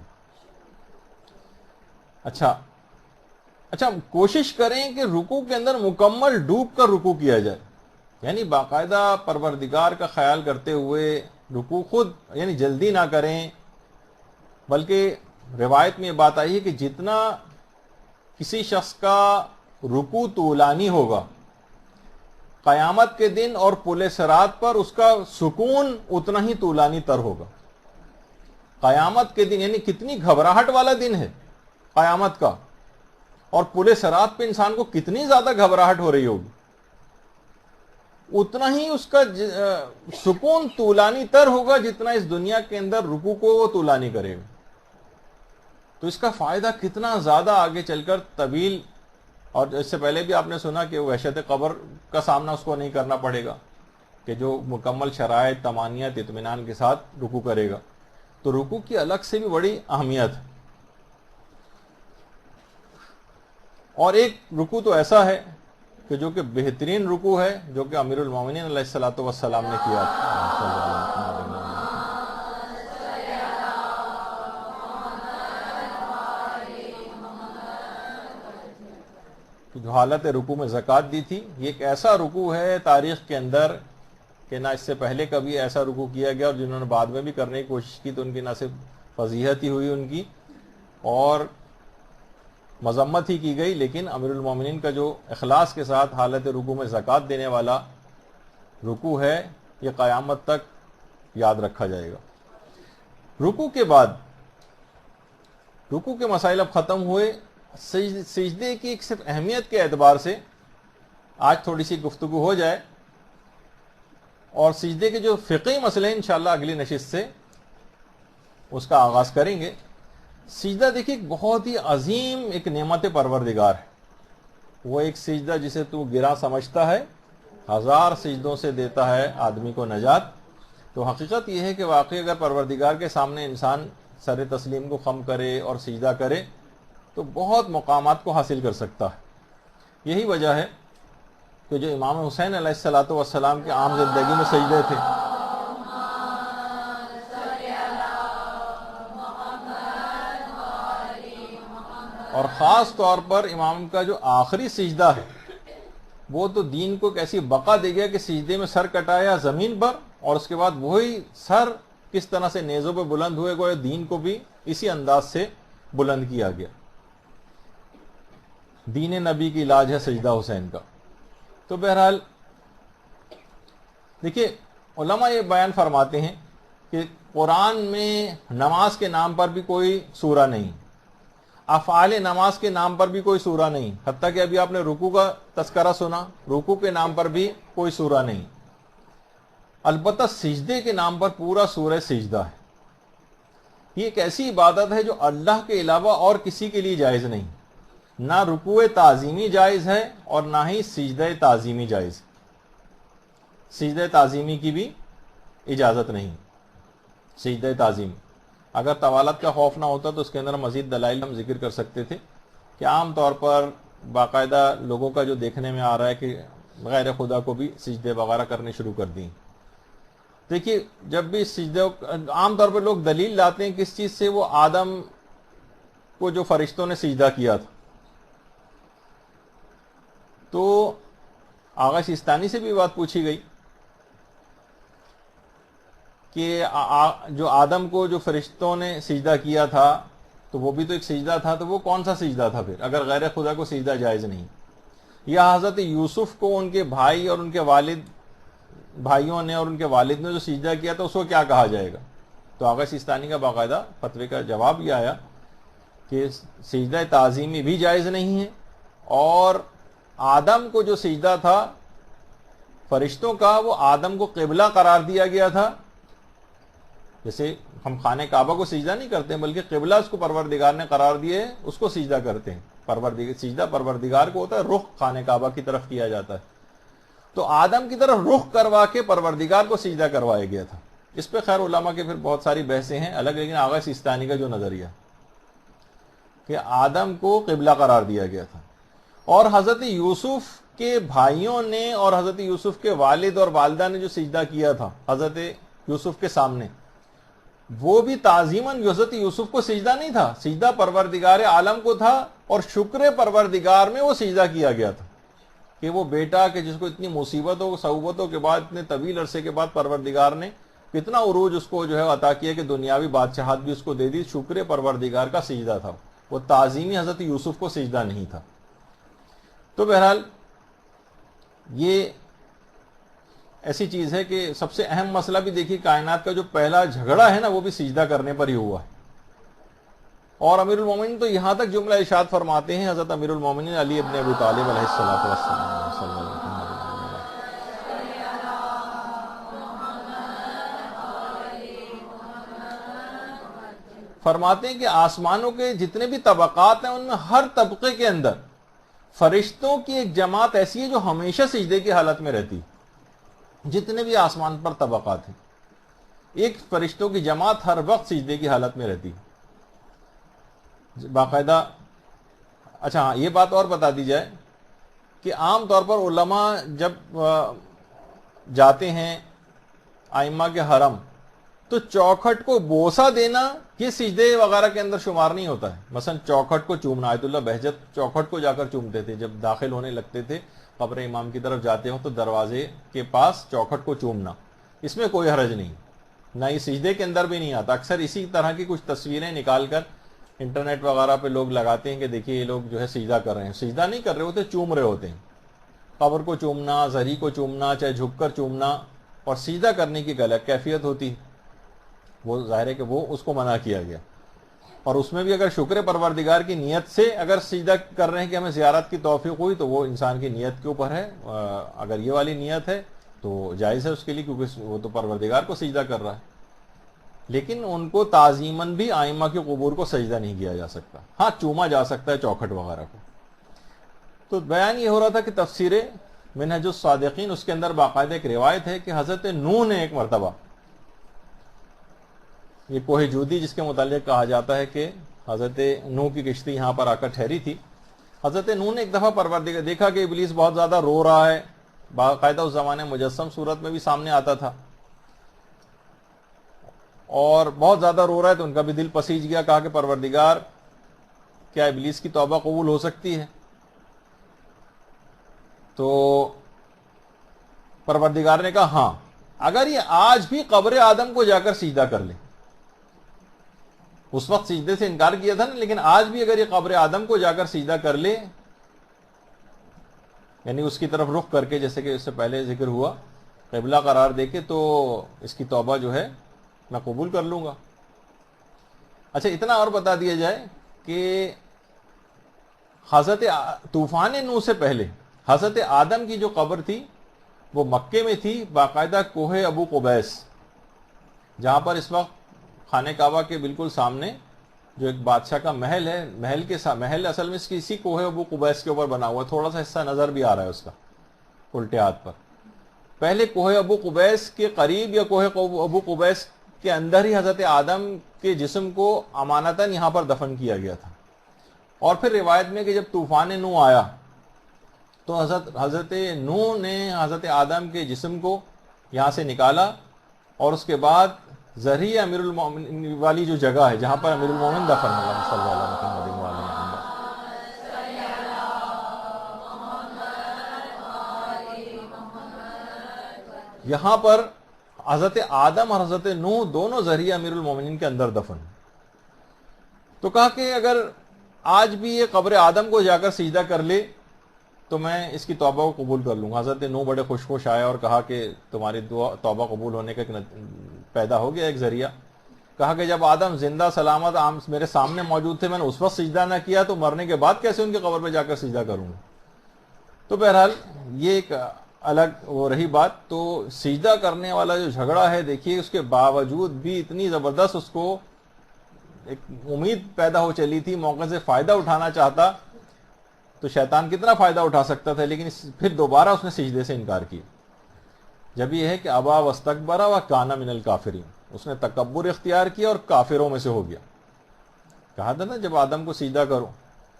اچھا کوشش کریں کہ رکوع کے اندر مکمل ڈوب کر رکوع کیا جائے، یعنی باقاعدہ پروردگار کا خیال کرتے ہوئے رکوع خود، یعنی جلدی نہ کریں. بلکہ روایت میں یہ بات آئی ہے کہ جتنا کسی شخص کا رکوع طولانی ہوگا قیامت کے دن اور پل صراط پر اس کا سکون اتنا ہی طولانی تر ہوگا. قیامت کے دن یعنی کتنی گھبراہٹ والا دن ہے قیامت کا، اور پل صراط پہ انسان کو کتنی زیادہ گھبراہٹ ہو رہی ہوگی، اتنا ہی اس کا سکون طولانی تر ہوگا جتنا اس دنیا کے اندر رکوع کو وہ طولانی کرے گا. تو اس کا فائدہ کتنا زیادہ آگے چل کر طویل. اور اس سے پہلے بھی آپ نے سنا کہ وحشت قبر کا سامنا اس کو نہیں کرنا پڑے گا، کہ جو مکمل شرائط، تمانیت، اطمینان کے ساتھ رکوع کرے گا. تو رکوع کی الگ سے بھی بڑی اہمیت ہے. اور ایک رکوع تو ایسا ہے کہ جو کہ بہترین رکوع ہے، جو کہ امیر المومنین علیہ الصلوۃ والسلام نے کیا. جو حالت رکوع میں زکوٰۃ دی تھی، یہ ایک ایسا رکوع ہے تاریخ کے اندر کہ نہ اس سے پہلے کبھی ایسا رکوع کیا گیا، اور جنہوں نے بعد میں بھی کرنے کی کوشش کی تو ان کی نہ صرف فضیحت ہی ہوئی ان کی اور مذمت ہی کی گئی، لیکن امیر المومنین کا جو اخلاص کے ساتھ حالت رکوع میں زکوٰۃ دینے والا رکوع ہے، یہ قیامت تک یاد رکھا جائے گا. رکوع کے بعد، رکوع کے مسائل اب ختم ہوئے. سجدے کی صرف اہمیت کے اعتبار سے آج تھوڑی سی گفتگو ہو جائے، اور سجدے کے جو فقہی مسئلے ہیں انشاءاللہ اگلی نشست سے اس کا آغاز کریں گے. سجدہ دیکھیے ایک بہت ہی عظیم ایک نعمت پروردگار ہے. وہ ایک سجدہ جسے تو گرا سمجھتا ہے 1000 سجدوں سے دیتا ہے آدمی کو نجات. تو حقیقت یہ ہے کہ واقعی اگر پروردگار کے سامنے انسان سر تسلیم کو خم کرے اور سجدہ کرے تو بہت مقامات کو حاصل کر سکتا ہے. یہی وجہ ہے کہ جو امام حسین علیہ الصلوۃ والسلام کی عام زندگی میں سجدے تھے، اور خاص طور پر امام کا جو آخری سجدہ ہے وہ تو دین کو کیسی بقا دے گیا کہ سجدے میں سر کٹایا زمین پر، اور اس کے بعد وہی سر کس طرح سے نیزوں پہ بلند ہوئے گئے، دین کو بھی اسی انداز سے بلند کیا گیا. دین نبی کی علاج ہے سجدہ حسین کا. تو بہرحال دیکھیے علماء یہ بیان فرماتے ہیں کہ قرآن میں نماز کے نام پر بھی کوئی سورہ نہیں، افعال نماز کے نام پر بھی کوئی سورہ نہیں، حتیٰ کہ ابھی آپ نے رکوع کا تذکرہ سنا، رکوع کے نام پر بھی کوئی سورہ نہیں. البتہ سجدے کے نام پر پورا سورہ سجدہ ہے. یہ ایک ایسی عبادت ہے جو اللہ کے علاوہ اور کسی کے لیے جائز نہیں. نہ رکوع تعظیمی جائز ہے اور نہ ہی سجدہ تعظیمی جائز. سجدہ تعظیمی کی بھی اجازت نہیں. سجدہ تعظیم اگر طوالت کا خوف نہ ہوتا تو اس کے اندر مزید دلائل ہم ذکر کر سکتے تھے کہ عام طور پر باقاعدہ لوگوں کا جو دیکھنے میں آ رہا ہے کہ غیر خدا کو بھی سجدے وغیرہ کرنے شروع کر دیں. دیکھیے جب بھی سجدے عام طور پر لوگ دلیل لاتے ہیں کس چیز سے، وہ آدم کو جو فرشتوں نے سجدہ کیا تھا. تو آغا سیستانی سے بھی بات پوچھی گئی کہ جو آدم کو جو فرشتوں نے سجدہ کیا تھا تو وہ بھی تو ایک سجدہ تھا، تو وہ کون سا سجدہ تھا پھر اگر غیر خدا کو سجدہ جائز نہیں؟ یا حضرت یوسف کو ان کے بھائی اور ان کے بھائیوں نے اور ان کے والد نے جو سجدہ کیا تھا اس کو کیا کہا جائے گا؟ تو آغا سیستانی کا باقاعدہ فتوے کا جواب یہ آیا کہ سجدہ تعظیمی بھی جائز نہیں ہے، اور آدم کو جو سجدہ تھا فرشتوں کا وہ آدم کو قبلہ قرار دیا گیا تھا. جیسے ہم خانہ کعبہ کو سجدہ نہیں کرتے ہیں بلکہ قبلہ اس کو پروردگار نے قرار دیے، اس کو سجدہ کرتے ہیں. سجدہ پروردگار کو ہوتا ہے، رخ خانہ کعبہ کی طرف کیا جاتا ہے. تو آدم کی طرف رخ کروا کے پروردگار کو سجدہ کروایا گیا تھا. اس پہ خیر علماء کے پھر بہت ساری بحثیں ہیں الگ، لیکن آغا سیستانی کا جو نظریہ کہ آدم کو قبلہ قرار دیا گیا تھا، اور حضرت یوسف کے بھائیوں نے اور حضرت یوسف کے والد اور والدہ نے جو سجدہ کیا تھا حضرت یوسف کے سامنے، وہ بھی تعظیماً حضرت یوسف کو سجدہ نہیں تھا، سجدہ پروردگار عالم کو تھا، اور شکر پروردگار میں وہ سجدہ کیا گیا تھا کہ وہ بیٹا کہ جس کو اتنی مصیبتوں صعوبتوں کے بعد اتنے طویل عرصے کے بعد پروردگار نے کتنا عروج اس کو جو ہے عطا کیا کہ دنیاوی بادشاہت بھی اس کو دے دی، شکر پروردگار کا سجدہ تھا، وہ تعظیمی حضرت یوسف کو سجدہ نہیں تھا. تو بہرحال یہ ایسی چیز ہے کہ سب سے اہم مسئلہ بھی دیکھیے کائنات کا جو پہلا جھگڑا ہے نا وہ بھی سجدہ کرنے پر ہی ہوا ہے. اور امیر المومنین تو یہاں تک جملہ ارشاد فرماتے ہیں حضرت امیر المومنین علی ابن ابی طالب علیہ الصلوۃ والسلام فرماتے ہیں کہ آسمانوں کے جتنے بھی طبقات ہیں ان میں ہر طبقے کے اندر فرشتوں کی ایک جماعت ایسی ہے جو ہمیشہ سجدے کی حالت میں رہتی. جتنے بھی آسمان پر طبقات ہیں ایک فرشتوں کی جماعت ہر وقت سجدے کی حالت میں رہتی باقاعدہ. اچھا ہاں یہ بات اور بتا دی جائے کہ عام طور پر علماء جب جاتے ہیں ائمہ کے حرم تو چوکھٹ کو بوسہ دینا یہ سجدے وغیرہ کے اندر شمار نہیں ہوتا ہے. مثلا چوکھٹ کو چومنا، آیت اللہ بہجت چوکھٹ کو جا کر چومتے تھے جب داخل ہونے لگتے تھے، قبر امام کی طرف جاتے ہوں تو دروازے کے پاس چوکھٹ کو چومنا، اس میں کوئی حرج نہیں، نہ یہ سجدے کے اندر بھی نہیں آتا. اکثر اسی طرح کی کچھ تصویریں نکال کر انٹرنیٹ وغیرہ پہ لوگ لگاتے ہیں کہ دیکھیے یہ لوگ جو ہے سجدہ کر رہے ہیں. سجدہ نہیں کر رہے ہوتے، چوم رہے ہوتے ہیں. قبر کو چومنا، زری کو چومنا، چاہے جھک کر چومنا، اور سجدہ کرنے کی غلط کیفیت ہوتی، وہ ظاہر ہے کہ وہ اس کو منع کیا گیا. اور اس میں بھی اگر شکر پروردگار کی نیت سے اگر سجدہ کر رہے ہیں کہ ہمیں زیارت کی توفیق ہوئی تو وہ انسان کی نیت کے اوپر ہے. اگر یہ والی نیت ہے تو جائز ہے اس کے لیے، کیونکہ وہ تو پروردگار کو سجدہ کر رہا ہے. لیکن ان کو تعظیماً بھی آئمہ کے قبور کو سجدہ نہیں کیا جا سکتا. ہاں چوما جا سکتا ہے چوکھٹ وغیرہ کو. تو بیان یہ ہو رہا تھا کہ تفسیر منہج الصادقین اس کے اندر باقاعدہ ایک روایت ہے کہ حضرت نوح نے ایک مرتبہ، یہ کوہ جودی جس کے متعلق کہا جاتا ہے کہ حضرت نوح کی کشتی یہاں پر آ کر ٹھہری تھی، حضرت نوح نے ایک دفعہ پروردگار دیکھا کہ ابلیس بہت زیادہ رو رہا ہے، باقاعدہ اس زمانے مجسم صورت میں بھی سامنے آتا تھا، اور بہت زیادہ رو رہا ہے. تو ان کا بھی دل پسیج گیا، کہا کہ پروردگار کیا ابلیس کی توبہ قبول ہو سکتی ہے؟ تو پروردگار نے کہا ہاں، اگر یہ آج بھی قبر آدم کو جا کر سجدہ کر لے. اس وقت سجدے سے انکار کیا تھا نا، لیکن آج بھی اگر یہ قبر آدم کو جا کر سجدہ کر لے، یعنی اس کی طرف رخ کر کے، جیسے کہ اس سے پہلے ذکر ہوا، قبلہ قرار دے کے، تو اس کی توبہ جو ہے میں قبول کر لوں گا. اچھا اتنا اور بتا دیا جائے کہ حضرت طوفان نوح سے پہلے حضرت آدم کی جو قبر تھی وہ مکے میں تھی، باقاعدہ کوہ ابو قبیس، جہاں پر اس وقت خانہ کعبہ کے بالکل سامنے جو ایک بادشاہ کا محل ہے، محل اصل میں اسی کوہ ابو قبیس کے اوپر بنا ہوا ہے. تھوڑا سا حصہ نظر بھی آ رہا ہے اس کا الٹے ہاتھ پر. پہلے کوہ ابو قبیس کے قریب یا کوہ ابو قبیس کے اندر ہی حضرت آدم کے جسم کو امانتاً یہاں پر دفن کیا گیا تھا. اور پھر روایت میں کہ جب طوفان نوح آیا تو حضرت نوح نے حضرت آدم کے جسم کو یہاں سے نکالا، اور اس کے بعد ذریعہ امیر المومنین والی جو جگہ ہے جہاں پر امیر المومنین دفن ہے، اللہ صلی اللہ علیہ وسلم، یہاں پر حضرت آدم اور حضرت نوح دونوں ذریعہ امیر المومنین کے اندر دفن. تو کہا کہ اگر آج بھی یہ قبر آدم کو جا کر سجدہ کر لے تو میں اس کی توبہ کو قبول کر لوں گا. حضرت نوح بڑے خوش آئے اور کہا کہ تمہاری توبہ قبول ہونے کا پیدا ہو گیا ایک ذریعہ. کہا کہ جب آدم زندہ سلامت میرے سامنے موجود تھے، میں نے اس وقت سجدہ نہ کیا تو مرنے کے بعد کیسے ان کی قبر پہ جا کر سجدہ کروں گا؟ تو بہرحال یہ ایک الگ وہ رہی بات. تو سجدہ کرنے والا جو جھگڑا ہے، دیکھیے اس کے باوجود بھی اتنی زبردست اس کو ایک امید پیدا ہو چلی تھی، موقع سے فائدہ اٹھانا چاہتا تو شیطان کتنا فائدہ اٹھا سکتا تھا، لیکن پھر دوبارہ اس نے سجدے سے انکار کیا. جب یہ ہے کہ ابا واستکبر وکان من الکافرین، اس نے تکبر اختیار کیا اور کافروں میں سے ہو گیا. کہا تھا نا جب آدم کو سجدہ کرو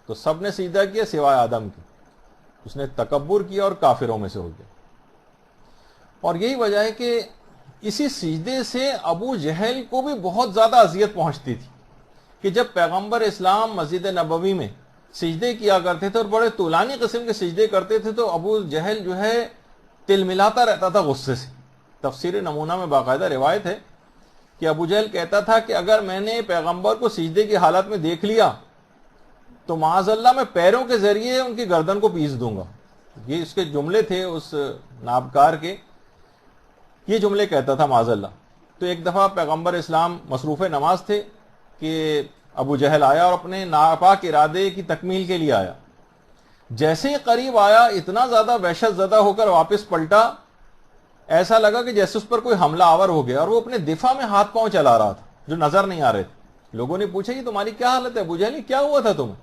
تو سب نے سجدہ کیا سوائے آدم کی، اس نے تکبر کیا اور کافروں میں سے ہو گیا. اور یہی وجہ ہے کہ اسی سجدے سے ابو جہل کو بھی بہت زیادہ اذیت پہنچتی تھی کہ جب پیغمبر اسلام مسجد نبوی میں سجدے کیا کرتے تھے اور بڑے طولانی قسم کے سجدے کرتے تھے تو ابو جہل جو ہے تل ملاتا رہتا تھا غصے سے. تفسیر نمونہ میں باقاعدہ روایت ہے کہ ابو جہل کہتا تھا کہ اگر میں نے پیغمبر کو سجدے کی حالت میں دیکھ لیا تو معاذ اللہ میں پیروں کے ذریعے ان کی گردن کو پیس دوں گا. یہ اس کے جملے تھے اس نابکار کے، یہ جملے کہتا تھا معاذ اللہ. تو ایک دفعہ پیغمبر اسلام مصروف نماز تھے کہ ابو جہل آیا اور اپنے ناپاک ارادے کی تکمیل کے لیے آیا. جیسے ہی قریب آیا اتنا زیادہ وحشت زدہ ہو کر واپس پلٹا، ایسا لگا کہ جیسے اس پر کوئی حملہ آور ہو گیا، اور وہ اپنے دفاع میں ہاتھ پاؤں چلا رہا تھا جو نظر نہیں آ رہے تھے. لوگوں نے پوچھا کہ تمہاری کیا حالت ہے ابو جہل، کیا ہوا تھا تمہیں؟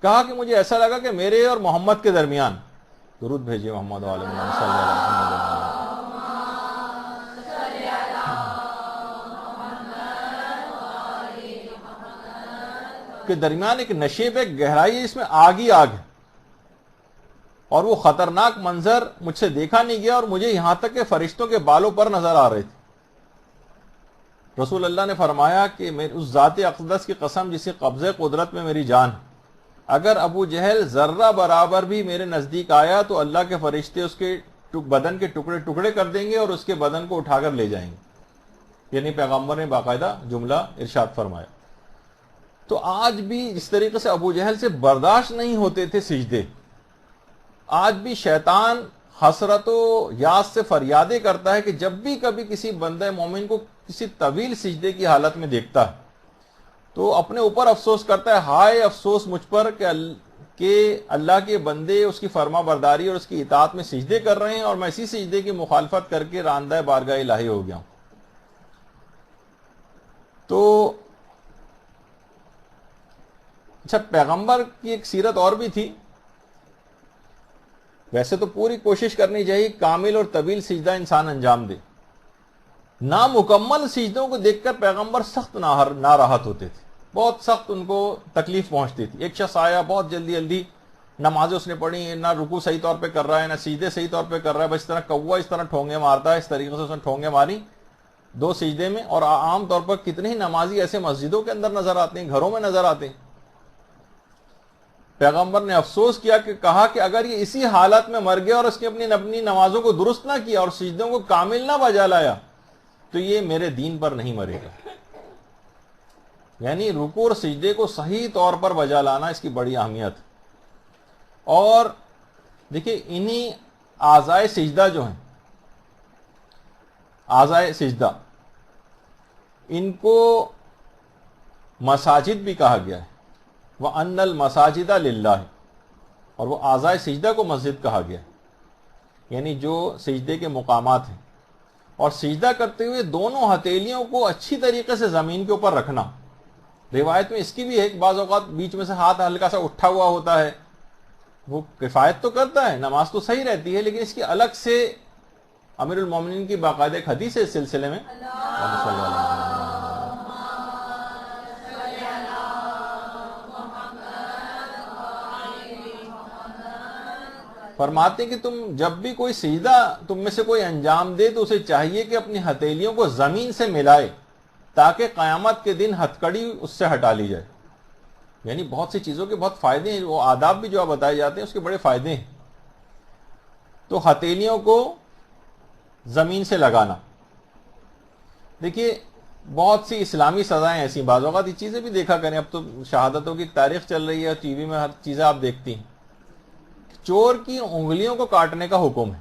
کہا کہ مجھے ایسا لگا کہ میرے اور محمد کے درمیان، درود بھیجیے محمد صلی اللہ علیہ وسلم، کے درمیان ایک نشیب ہے، گہرائی ہے، اس میں آگ ہی آگ ہے، اور وہ خطرناک منظر مجھ سے دیکھا نہیں گیا اور مجھے یہاں تک کہ فرشتوں کے بالوں پر نظر آ رہے تھے. رسول اللہ نے فرمایا کہ اس ذات اقدس کی قسم جس کے قبضے قدرت میں میری جان، اگر ابو جہل ذرہ برابر بھی میرے نزدیک آیا تو اللہ کے فرشتے اس کے بدن کے ٹکڑے ٹکڑے کر دیں گے اور اس کے بدن کو اٹھا کر لے جائیں گے. یعنی پیغمبر نے باقاعدہ جملہ ارشاد فرمایا. تو آج بھی جس طریقے سے ابو جہل سے برداشت نہیں ہوتے تھے سجدے، آج بھی شیطان حسرت و یاس سے فریادیں کرتا ہے کہ جب بھی کبھی کسی بندہ مومن کو کسی طویل سجدے کی حالت میں دیکھتا ہے تو اپنے اوپر افسوس کرتا ہے، ہائے افسوس مجھ پر کہ اللہ کے بندے اس کی فرما برداری اور اس کی اطاعت میں سجدے کر رہے ہیں اور میں اسی سجدے کی مخالفت کر کے راندہ بارگاہ الہی ہو گیا ہوں. تو اچھا، پیغمبر کی ایک سیرت اور بھی تھی. ویسے تو پوری کوشش کرنی چاہیے کامل اور طویل سجدہ انسان انجام دے. نامکمل سجدوں کو دیکھ کر پیغمبر سخت ناراحت ہوتے تھے، بہت سخت ان کو تکلیف پہنچتی تھی. ایک شخص آیا، بہت جلدی جلدی نمازیں اس نے پڑھی، نہ رکوع صحیح طور پہ کر رہا ہے، نہ سجدے صحیح طور پہ کر رہا ہے، بس اس طرح کوا اس طرح ٹھونگے مارتا ہے. اس طریقے سے اس نے ٹھونگے ماری 2 سجدے میں. اور عام طور پر کتنے ہی نمازی ایسے مسجدوں کے اندر نظر آتے ہیں، گھروں میں نظر آتے ہیں. پیغمبر نے افسوس کیا کہ کہا کہ اگر یہ اسی حالت میں مر گیا اور اس نے اپنی نمازوں کو درست نہ کیا اور سجدوں کو کامل نہ بجا لایا تو یہ میرے دین پر نہیں مرے گا. یعنی رکوع اور سجدے کو صحیح طور پر بجا لانا اس کی بڑی اہمیت. اور دیکھیے انہی اعضائے سجدہ جو ہیں، اعضائے سجدہ، ان کو مساجد بھی کہا گیا ہے. وَأَنَّ الْمَسَاجِدَ لِلَّهِ، اور وہ اعضائے سجدہ کو مسجد کہا گیا ہے. یعنی جو سجدے کے مقامات ہیں، اور سجدہ کرتے ہوئے دونوں ہتھیلیوں کو اچھی طریقے سے زمین کے اوپر رکھنا. روایت میں اس کی بھی ایک بعض اوقات بیچ میں سے ہاتھ ہلکا سا اٹھا ہوا ہوتا ہے، وہ کفایت تو کرتا ہے، نماز تو صحیح رہتی ہے، لیکن اس کی الگ سے امیر المومنین کی باقاعدہ ایک حدیث ہے اس سلسلے میں. فرماتے ہیں کہ تم جب بھی کوئی سجدہ تم میں سے کوئی انجام دے تو اسے چاہیے کہ اپنی ہتھیلیوں کو زمین سے ملائے تاکہ قیامت کے دن ہتھکڑی اس سے ہٹا لی جائے. یعنی بہت سی چیزوں کے بہت فائدے ہیں، وہ آداب بھی جو آپ بتائے جاتے ہیں اس کے بڑے فائدے ہیں. تو ہتھیلیوں کو زمین سے لگانا. دیکھیے بہت سی اسلامی سزائیں ایسی، بعض اوقات یہ چیزیں بھی دیکھا کریں. اب تو شہادتوں کی تاریخ چل رہی ہے، ٹی وی میں ہر چیزیں آپ دیکھتی ہیں. چور کی انگلیوں کو کاٹنے کا حکم ہے.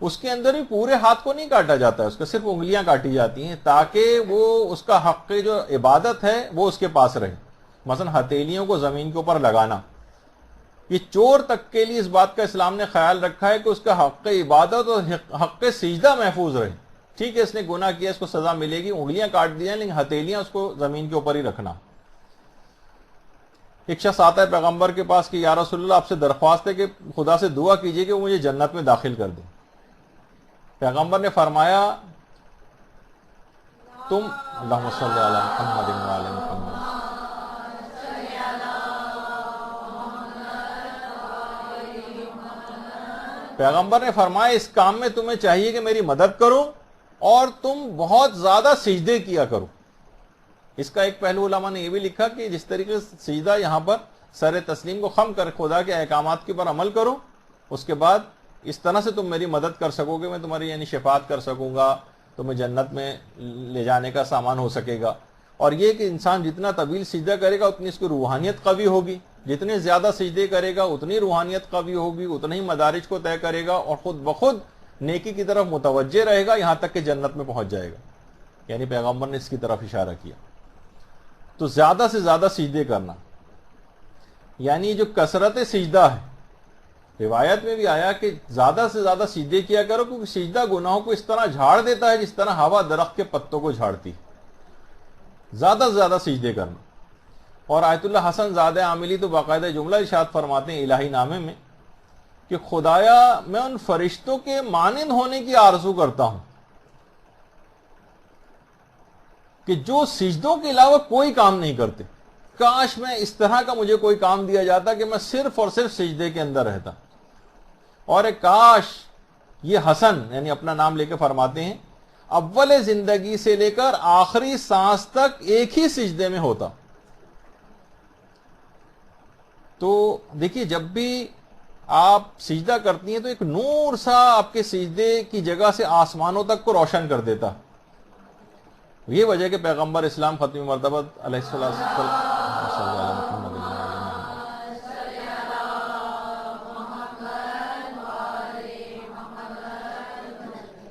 اس کے اندر بھی پورے ہاتھ کو نہیں کاٹا جاتا ہے، اس کا صرف انگلیاں کاٹی جاتی ہیں تاکہ وہ اس کا حق جو عبادت ہے وہ اس کے پاس رہے. مثلا ہتھیلیوں کو زمین کے اوپر لگانا، یہ چور تک کے لیے اس بات کا اسلام نے خیال رکھا ہے کہ اس کا حق عبادت اور حق سجدہ محفوظ رہے. ٹھیک ہے اس نے گناہ کیا، اس کو سزا ملے گی، انگلیاں کاٹ دی جائیں، لیکن ہتھیلیاں اس کو زمین کے اوپر ہی رکھنا. ایک شخص آتا ہے پیغمبر کے پاس کہ یا رسول اللہ آپ سے درخواست ہے کہ خدا سے دعا کیجئے کہ وہ مجھے جنت میں داخل کر دے. پیغمبر نے فرمایا تم اللہم صلی علی محمد وعلی محمد. پیغمبر نے فرمایا اس کام میں تمہیں چاہیے کہ میری مدد کرو اور تم بہت زیادہ سجدے کیا کرو. اس کا ایک پہلو علماء نے یہ بھی لکھا کہ جس طریقے سے سجدہ یہاں پر سر تسلیم کو خم کر خدا کے احکامات کے پر عمل کرو، اس کے بعد اس طرح سے تم میری مدد کر سکو گے، میں تمہاری یعنی شفاعت کر سکوں گا، تمہیں جنت میں لے جانے کا سامان ہو سکے گا. اور یہ کہ انسان جتنا طویل سجدہ کرے گا اتنی اس کی روحانیت قوی ہوگی، جتنے زیادہ سجدے کرے گا اتنی روحانیت قوی ہوگی، اتنے ہی مدارج کو طے کرے گا اور خود بخود نیکی کی طرف متوجہ رہے گا، یہاں تک کہ جنت میں پہنچ جائے گا. یعنی پیغمبر نے اس کی طرف اشارہ کیا. تو زیادہ سے زیادہ سجدے کرنا، یعنی جو کثرت سجدہ ہے، روایت میں بھی آیا کہ زیادہ سے زیادہ سجدے کیا کرو کیونکہ سجدہ گناہوں کو اس طرح جھاڑ دیتا ہے جس طرح ہوا درخت کے پتوں کو جھاڑتی. زیادہ سے زیادہ سجدے کرنا. اور آیت اللہ حسن زادہ عاملی تو باقاعدہ جملہ ارشاد فرماتے ہیں الہی نامے میں کہ خدایا میں ان فرشتوں کے مانند ہونے کی آرزو کرتا ہوں کہ جو سجدوں کے علاوہ کوئی کام نہیں کرتے. کاش میں اس طرح کا مجھے کوئی کام دیا جاتا کہ میں صرف اور صرف سجدے کے اندر رہتا. اور کاش یہ حسن یعنی اپنا نام لے کے فرماتے ہیں اول زندگی سے لے کر آخری سانس تک ایک ہی سجدے میں ہوتا. تو دیکھیے جب بھی آپ سجدہ کرتی ہیں تو ایک نور سا آپ کے سجدے کی جگہ سے آسمانوں تک کو روشن کر دیتا. یہ وجہ کہ پیغمبر اسلام ختم مرتبہ علیہ السلام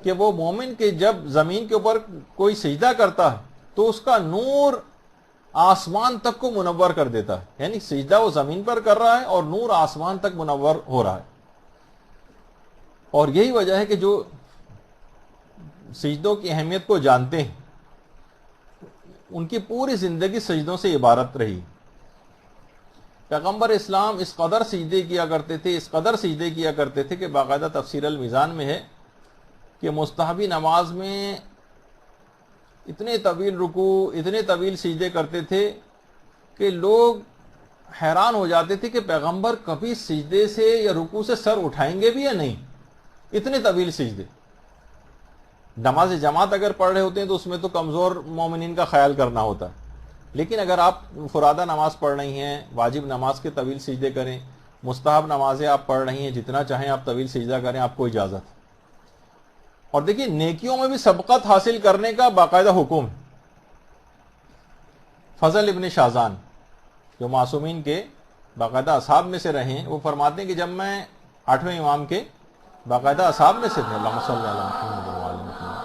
کہ وہ مومن کے جب زمین کے اوپر کوئی سجدہ کرتا ہے تو اس کا نور آسمان تک کو منور کر دیتا ہے. یعنی سجدہ وہ زمین پر کر رہا ہے اور نور آسمان تک منور ہو رہا ہے. اور یہی وجہ ہے کہ جو سجدوں کی اہمیت کو جانتے ہیں ان کی پوری زندگی سجدوں سے عبارت رہی. پیغمبر اسلام اس قدر سجدے کیا کرتے تھے، اس قدر سجدے کیا کرتے تھے کہ باقاعدہ تفسیر المیزان میں ہے کہ مستحبی نماز میں اتنے طویل رکوع، اتنے طویل سجدے کرتے تھے کہ لوگ حیران ہو جاتے تھے کہ پیغمبر کبھی سجدے سے یا رکوع سے سر اٹھائیں گے بھی یا نہیں. اتنے طویل سجدے. نماز جماعت اگر پڑھ رہے ہوتے ہیں تو اس میں تو کمزور مومنین کا خیال کرنا ہوتا ہے، لیکن اگر آپ فرادہ نماز پڑھ رہی ہیں، واجب نماز کے طویل سجدے کریں، مستحب نمازیں آپ پڑھ رہی ہیں، جتنا چاہیں آپ طویل سجدہ کریں، آپ کو اجازت. اور دیکھیے نیکیوں میں بھی سبقت حاصل کرنے کا باقاعدہ حکم ہے. فضل ابن شازان جو معصومین کے باقاعدہ اصحاب میں سے رہے ہیں، وہ فرماتے ہیں کہ جب میں 8ویں امام کے باقاعدہ اصحاب میں سے تھے، اللہم صلی علی محمد و علی محمد،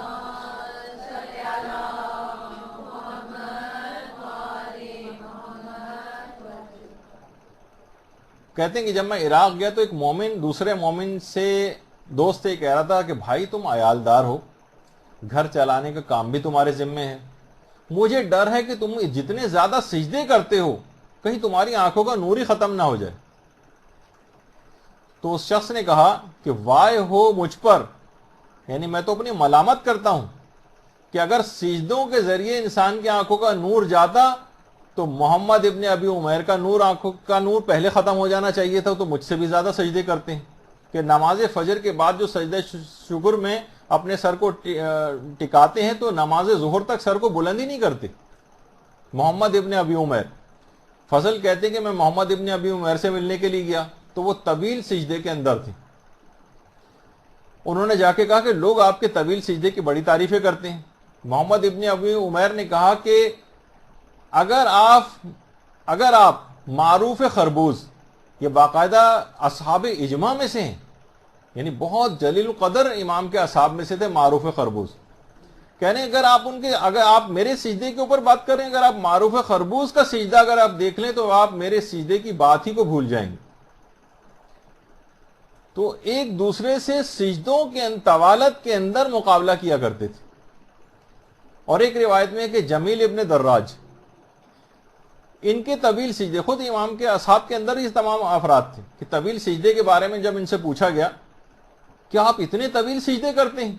کہتے ہیں کہ جب میں عراق گیا تو ایک مومن دوسرے مومن سے دوست سے کہہ رہا تھا کہ بھائی تم عیالدار ہو، گھر چلانے کا کام بھی تمہارے ذمے ہے، مجھے ڈر ہے کہ تم جتنے زیادہ سجدے کرتے ہو کہیں تمہاری آنکھوں کا نور ہی ختم نہ ہو جائے. تو اس شخص نے کہا کہ وائے ہو مجھ پر، یعنی میں تو اپنی ملامت کرتا ہوں کہ اگر سجدوں کے ذریعے انسان کی آنکھوں کا نور جاتا تو محمد ابن ابی عمیر کا نور، آنکھوں کا نور پہلے ختم ہو جانا چاہیے تھا. تو مجھ سے بھی زیادہ سجدے کرتے ہیں کہ نماز فجر کے بعد جو سجدہ شکر میں اپنے سر کو ٹکاتے ہیں تو نماز ظہر تک سر کو بلند ہی نہیں کرتے. محمد ابن ابی عمیر، فضل کہتے ہیں کہ میں محمد ابن ابی عمیر سے ملنے کے لیے گیا تو وہ طویل سجدے کے اندر تھے. انہوں نے جا کے کہا کہ لوگ آپ کے طویل سجدے کی بڑی تعریفیں کرتے ہیں. محمد ابن ابی عمیر نے کہا کہ اگر آپ معروف خربوز، یہ باقاعدہ اصحاب اجماع میں سے ہیں، یعنی بہت جلیل القدر امام کے اصحاب میں سے تھے معروف خربوز، کہنے اگر آپ میرے سجدے کے اوپر بات کریں، اگر آپ معروف خربوز کا سجدہ اگر آپ دیکھ لیں تو آپ میرے سجدے کی بات ہی کو بھول جائیں گے. تو ایک دوسرے سے سجدوں کے طوالت کے اندر مقابلہ کیا کرتے تھے. اور ایک روایت میں ہے کہ جمیل ابن دراج، ان کے طویل سجدے، خود امام کے اصحاب کے اندر ہی تمام افراد تھے کہ طویل سجدے کے بارے میں جب ان سے پوچھا گیا کہ آپ اتنے طویل سجدے کرتے ہیں،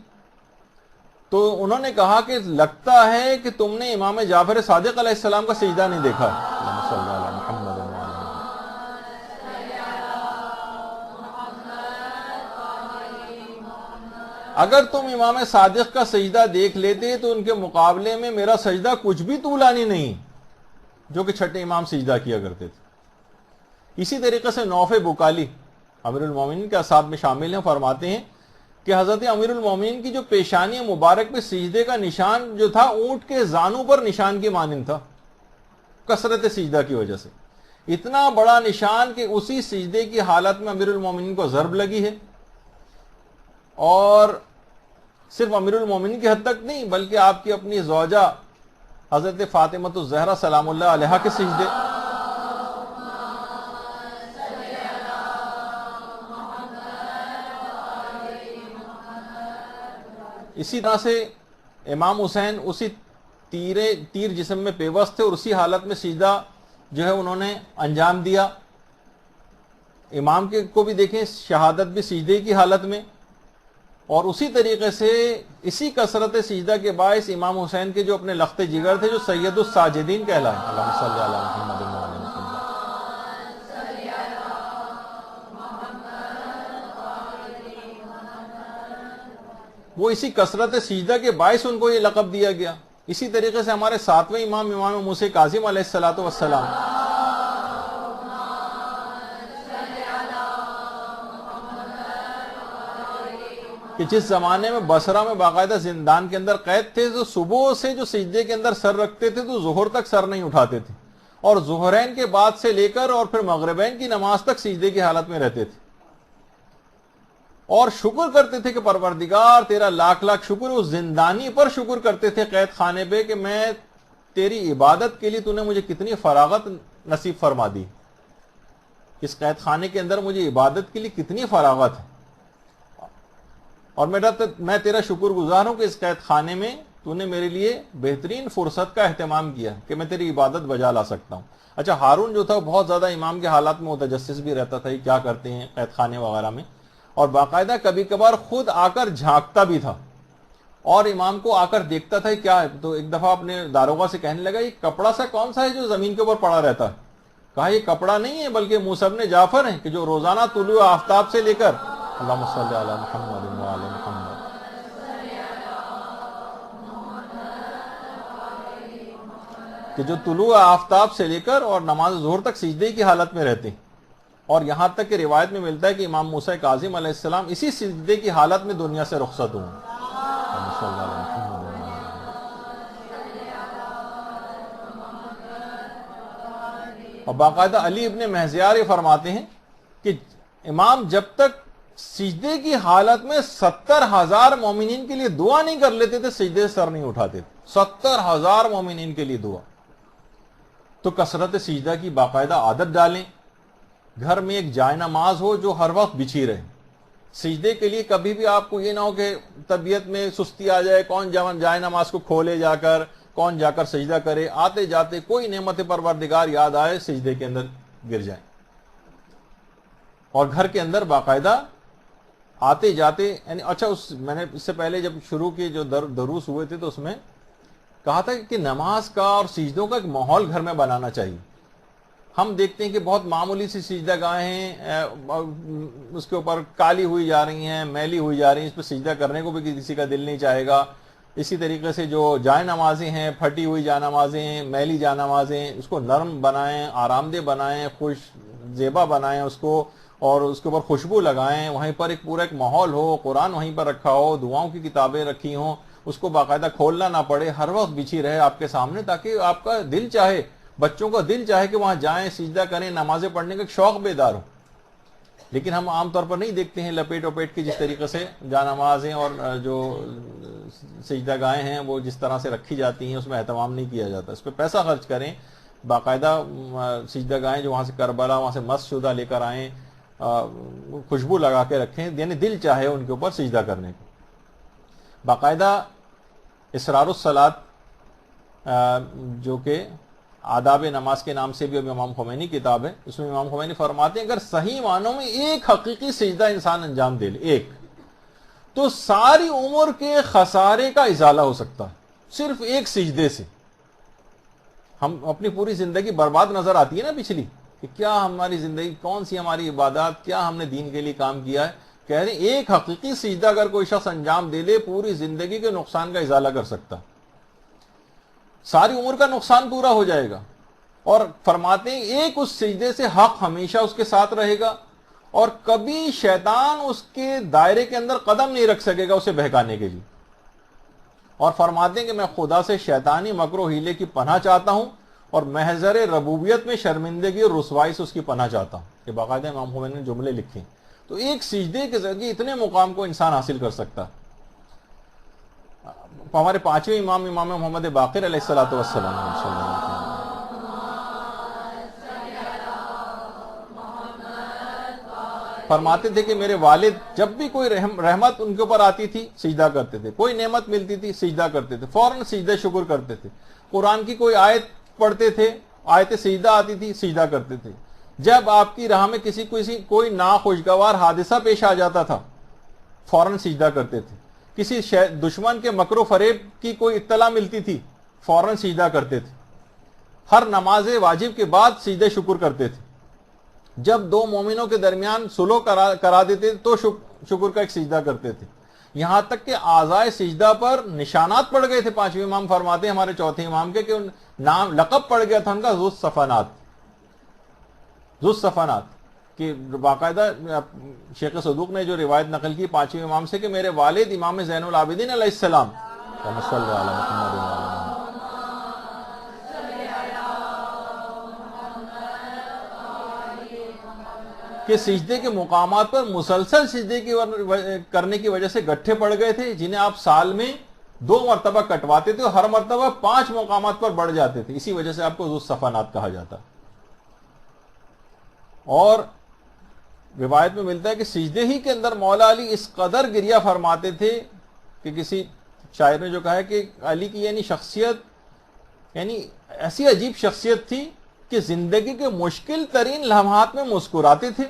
تو انہوں نے کہا کہ لگتا ہے کہ تم نے امام جعفر صادق علیہ السلام کا سجدہ نہیں دیکھا. اللہم صلی علی محمد و علی محمد. اگر تم امام صادق کا سجدہ دیکھ لیتے تو ان کے مقابلے میں میرا سجدہ کچھ بھی طولانی نہیں، جو کہ چھٹے امام سجدہ کیا کرتے تھے. اسی طریقے سے نوف بکالی امیر المومنین کے اصحاب میں شامل ہیں، فرماتے ہیں کہ حضرت امیر المومنین کی جو پیشانی مبارک پہ سجدے کا نشان جو تھا اونٹ کے زانوں پر نشان کی مانند تھا، کثرت سجدہ کی وجہ سے. اتنا بڑا نشان کہ اسی سجدے کی حالت میں امیر المومنین کو ضرب لگی ہے. اور صرف امیر المومنین کی حد تک نہیں بلکہ آپ کی اپنی زوجہ حضرت فاطمہ الزہرا سلام اللہ علیہا کے سجدے. اسی طرح سے امام حسین اسی تیر جسم میں پیوست تھے اور اسی حالت میں سجدہ جو ہے انہوں نے انجام دیا. امام کو بھی دیکھیں شہادت بھی سجدے کی حالت میں. اور اسی طریقے سے اسی کثرت سجدہ کے باعث امام حسین کے جو اپنے لخت جگر تھے جو سید الساجدین کہلائے، اللہم صلی علی محمد و علی محمد. وہ اسی کثرت سجدہ کے باعث ان کو یہ لقب دیا گیا. اسی طریقے سے ہمارے 7ویں امام موسیٰ کاظم علیہ الصلوۃ والسلام، کہ جس زمانے میں بصرہ میں باقاعدہ زندان کے اندر قید تھے تو صبح سے جو سجدے کے اندر سر رکھتے تھے تو ظہر تک سر نہیں اٹھاتے تھے، اور ظہرین کے بعد سے لے کر اور پھر مغربین کی نماز تک سجدے کی حالت میں رہتے تھے، اور شکر کرتے تھے کہ پروردگار تیرا لاکھ لاکھ شکر. اس زندانی پر شکر کرتے تھے قید خانے پہ کہ میں تیری عبادت کے لیے تو نے مجھے کتنی فراغت نصیب فرما دی، اس قید خانے کے اندر مجھے عبادت کے لیے کتنی فراغت ہے، اور میں تیرا شکر گزار ہوں کہ اس قید خانے میں تو نے میرے لیے بہترین فرصت کا اہتمام کیا کہ میں تیری عبادت بجا لا سکتا ہوں. اچھا ہارون جو تھا وہ بہت زیادہ امام کے حالات میں متجسس بھی رہتا تھا، یہ کیا کرتے ہیں قید خانے وغیرہ میں، اور باقاعدہ کبھی کبھار خود آ کر جھانکتا بھی تھا اور امام کو آ کر دیکھتا تھا کیا ہے. تو ایک دفعہ اپنے داروغہ سے کہنے لگا یہ کپڑا سا کون سا ہے جو زمین کے اوپر پڑا رہتا ہے؟ کہا یہ کپڑا نہیں ہے بلکہ موسیٰ ابن جعفر ہیں کہ جو روزانہ طلوع آفتاب سے لے کر اللہم صلی علی محمد وعلی محمد کہ جو طلوع آفتاب سے لے کر اور نماز ظہر تک سجدے کی حالت میں رہتے ہیں. اور یہاں تک کہ روایت میں ملتا ہے کہ امام موسیٰ کاظم علیہ السلام اسی سجدے کی حالت میں دنیا سے رخصت ہوئے. اور باقاعدہ علی ابن مہزیار یہ فرماتے ہیں کہ امام جب تک سجدے کی حالت میں 70,000 مومنین کے لیے دعا نہیں کر لیتے تھے سجدے سے سر نہیں اٹھاتے تھے. 70,000 مومنین کے لیے دعا. تو کثرت سجدہ کی باقاعدہ عادت ڈالیں. گھر میں ایک جائے نماز ہو جو ہر وقت بچھی رہے. سجدے کے لیے کبھی بھی آپ کو یہ نہ ہو کہ طبیعت میں سستی آ جائے، کون جائے نماز کو کھولے جا کر، کون جا کر سجدہ کرے، آتے جاتے کوئی نعمت پروردگار یاد آئے سجدے کے اندر گر جائیں. اور گھر کے اندر باقاعدہ آتے جاتے یعنی اچھا میں نے اس سے پہلے جب شروع کی جو دروس ہوئے تھے تو اس میں کہا تھا کہ نماز کا اور سجدوں کا ایک ماحول گھر میں بنانا چاہیے. ہم دیکھتے ہیں کہ بہت معمولی سی سجدہ گاہیں ہیں، اس کے اوپر کالی ہوئی جا رہی ہیں، میلی ہوئی جا رہی ہیں، اس پہ سجدہ کرنے کو بھی کسی کا دل نہیں چاہے گا. اسی طریقے سے جو جائے نمازیں ہیں، پھٹی ہوئی جائے نمازیں ہیں، میلی جائے نمازیں، اس کو نرم بنائیں، آرام دہ بنائیں، خوش زیبا بنائیں اس کو، اور اس کے اوپر خوشبو لگائیں. وہیں پر ایک پورا ایک ماحول ہو، قرآن وہیں پر رکھا ہو، دعاؤں کی کتابیں رکھی ہوں، اس کو باقاعدہ کھولنا نہ پڑے، ہر وقت بچھی رہے آپ کے سامنے، تاکہ آپ کا دل چاہے، بچوں کا دل چاہے کہ وہاں جائیں، سجدہ کریں، نمازیں پڑھنے کا ایک شوق بیدار ہو. لیکن ہم عام طور پر نہیں دیکھتے ہیں لپیٹ وپیٹ کے جس طریقے سے جا نمازیں اور جو سجدہ گاہیں ہیں وہ جس طرح سے رکھی جاتی ہیں اس میں اہتمام نہیں کیا جاتا. اس پہ پیسہ خرچ کریں، باقاعدہ سجدہ گاہیں جو وہاں سے کربلا وہاں سے مس شدہ لے کر آئیں، خوشبو لگا کے رکھیں، یعنی دل چاہے ان کے اوپر سجدہ کرنے کو. باقاعدہ اسرار الصلاۃ جو کہ آداب نماز کے نام سے بھی امام خمینی کتاب ہے، اس میں امام خمینی فرماتے ہیں اگر صحیح معنوں میں ایک حقیقی سجدہ انسان انجام دے لے ایک، تو ساری عمر کے خسارے کا ازالہ ہو سکتا ہے صرف ایک سجدے سے. ہم اپنی پوری زندگی برباد نظر آتی ہے نا پچھلی، کہ کیا ہماری زندگی، کون سی ہماری عبادات، کیا ہم نے دین کے لیے کام کیا ہے. کہہ رہے ہیں ایک حقیقی سجدہ اگر کوئی شخص انجام دے لے پوری زندگی کے نقصان کا ازالہ کر سکتا، ساری عمر کا نقصان پورا ہو جائے گا. اور فرماتے ہیں ایک اس سجدے سے حق ہمیشہ اس کے ساتھ رہے گا اور کبھی شیطان اس کے دائرے کے اندر قدم نہیں رکھ سکے گا اسے بہکانے کے لیے. اور فرماتے ہیں کہ میں خدا سے شیطانی مکر و حیلے کی پناہ چاہتا ہوں اور محضر ربوبیت میں شرمندگی اور رسوائی سے اس کی پناہ چاہتا ہوں. یہ باقاعدہ امام خمینی نے جملے لکھے. تو ایک سجدے کے ذریعے اتنے مقام کو انسان حاصل کر سکتا. ہمارے پانچویں امام محمد باقر علیہ الصلوۃ والسلام فرماتے تھے کہ میرے والد جب بھی کوئی رحمت ان کے اوپر آتی تھی سجدہ کرتے تھے، کوئی نعمت ملتی تھی سجدہ کرتے تھے، فوراً سجدہ شکر کرتے تھے. قرآن کی کوئی آیت پڑھتے تھے، آیت سجدہ آتی تھی، سجدہ کرتے تھے. جب آپ کی راہ میں کوئی ناخوشگوار حادثہ پیش آ جاتا تھا فوراً سجدہ کرتے تھے. کسی دشمن کے مکر و فریب کی کوئی اطلاع ملتی تھی فوراً سجدہ کرتے تھے. ہر نماز واجب کے بعد سجدہ شکر کرتے تھے. جب دو مومنوں کے درمیان صلح کرا دیتے تو شکر کا ایک سجدہ کرتے تھے. یہاں تک کہ اعضائے سجدہ پر نشانات پڑ گئے تھے. پانچویں امام فرماتے ہیں ہمارے چوتھے امام کے کہ نام لقب پڑ گیا تھا ان کا ذو الصفنات، کہ باقاعدہ شیخ صدوق نے جو روایت نقل کی پانچویں امام سے کہ میرے والد امام زین العابدین علیہ السلام کہ سجدے کے مقامات پر مسلسل سجدے کرنے کی وجہ سے گٹھے پڑ گئے تھے جنہیں آپ سال میں 2 مرتبہ کٹواتے تھے اور ہر مرتبہ 5 مقامات پر بڑھ جاتے تھے. اسی وجہ سے آپ کو ذو الصفنات کہا جاتا. اور روایت میں ملتا ہے کہ سجدے ہی کے اندر مولا علی اس قدر گریہ فرماتے تھے کہ کسی شاعر نے جو کہا ہے کہ علی کی یعنی شخصیت یعنی ایسی عجیب شخصیت تھی کہ زندگی کے مشکل ترین لمحات میں مسکراتے تھے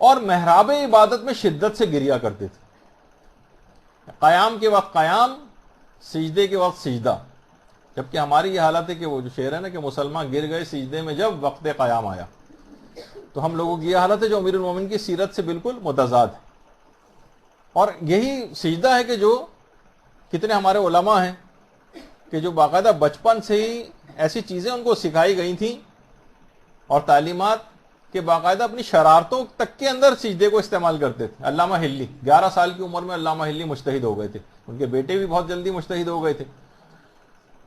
اور محراب عبادت میں شدت سے گریا کرتے تھے. قیام کے وقت قیام، سجدے کے وقت سجدہ. جبکہ ہماری یہ حالت ہے کہ وہ جو شعر ہے نا کہ مسلمان گر گئے سجدے میں جب وقت قیام آیا، تو ہم لوگوں کی یہ حالت ہے جو امیر المومنین کی سیرت سے بالکل متضاد ہے. اور یہی سجدہ ہے کہ جو کتنے ہمارے علماء ہیں کہ جو باقاعدہ بچپن سے ہی ایسی چیزیں ان کو سکھائی گئی تھیں اور تعلیمات کہ باقاعدہ اپنی شرارتوں تک کے اندر سجدے کو استعمال کرتے تھے. علامہ ہلی 11 سال کی عمر میں علامہ ہلی مجتہد ہو گئے تھے. ان کے بیٹے بھی بہت جلدی مجتہد ہو گئے تھے.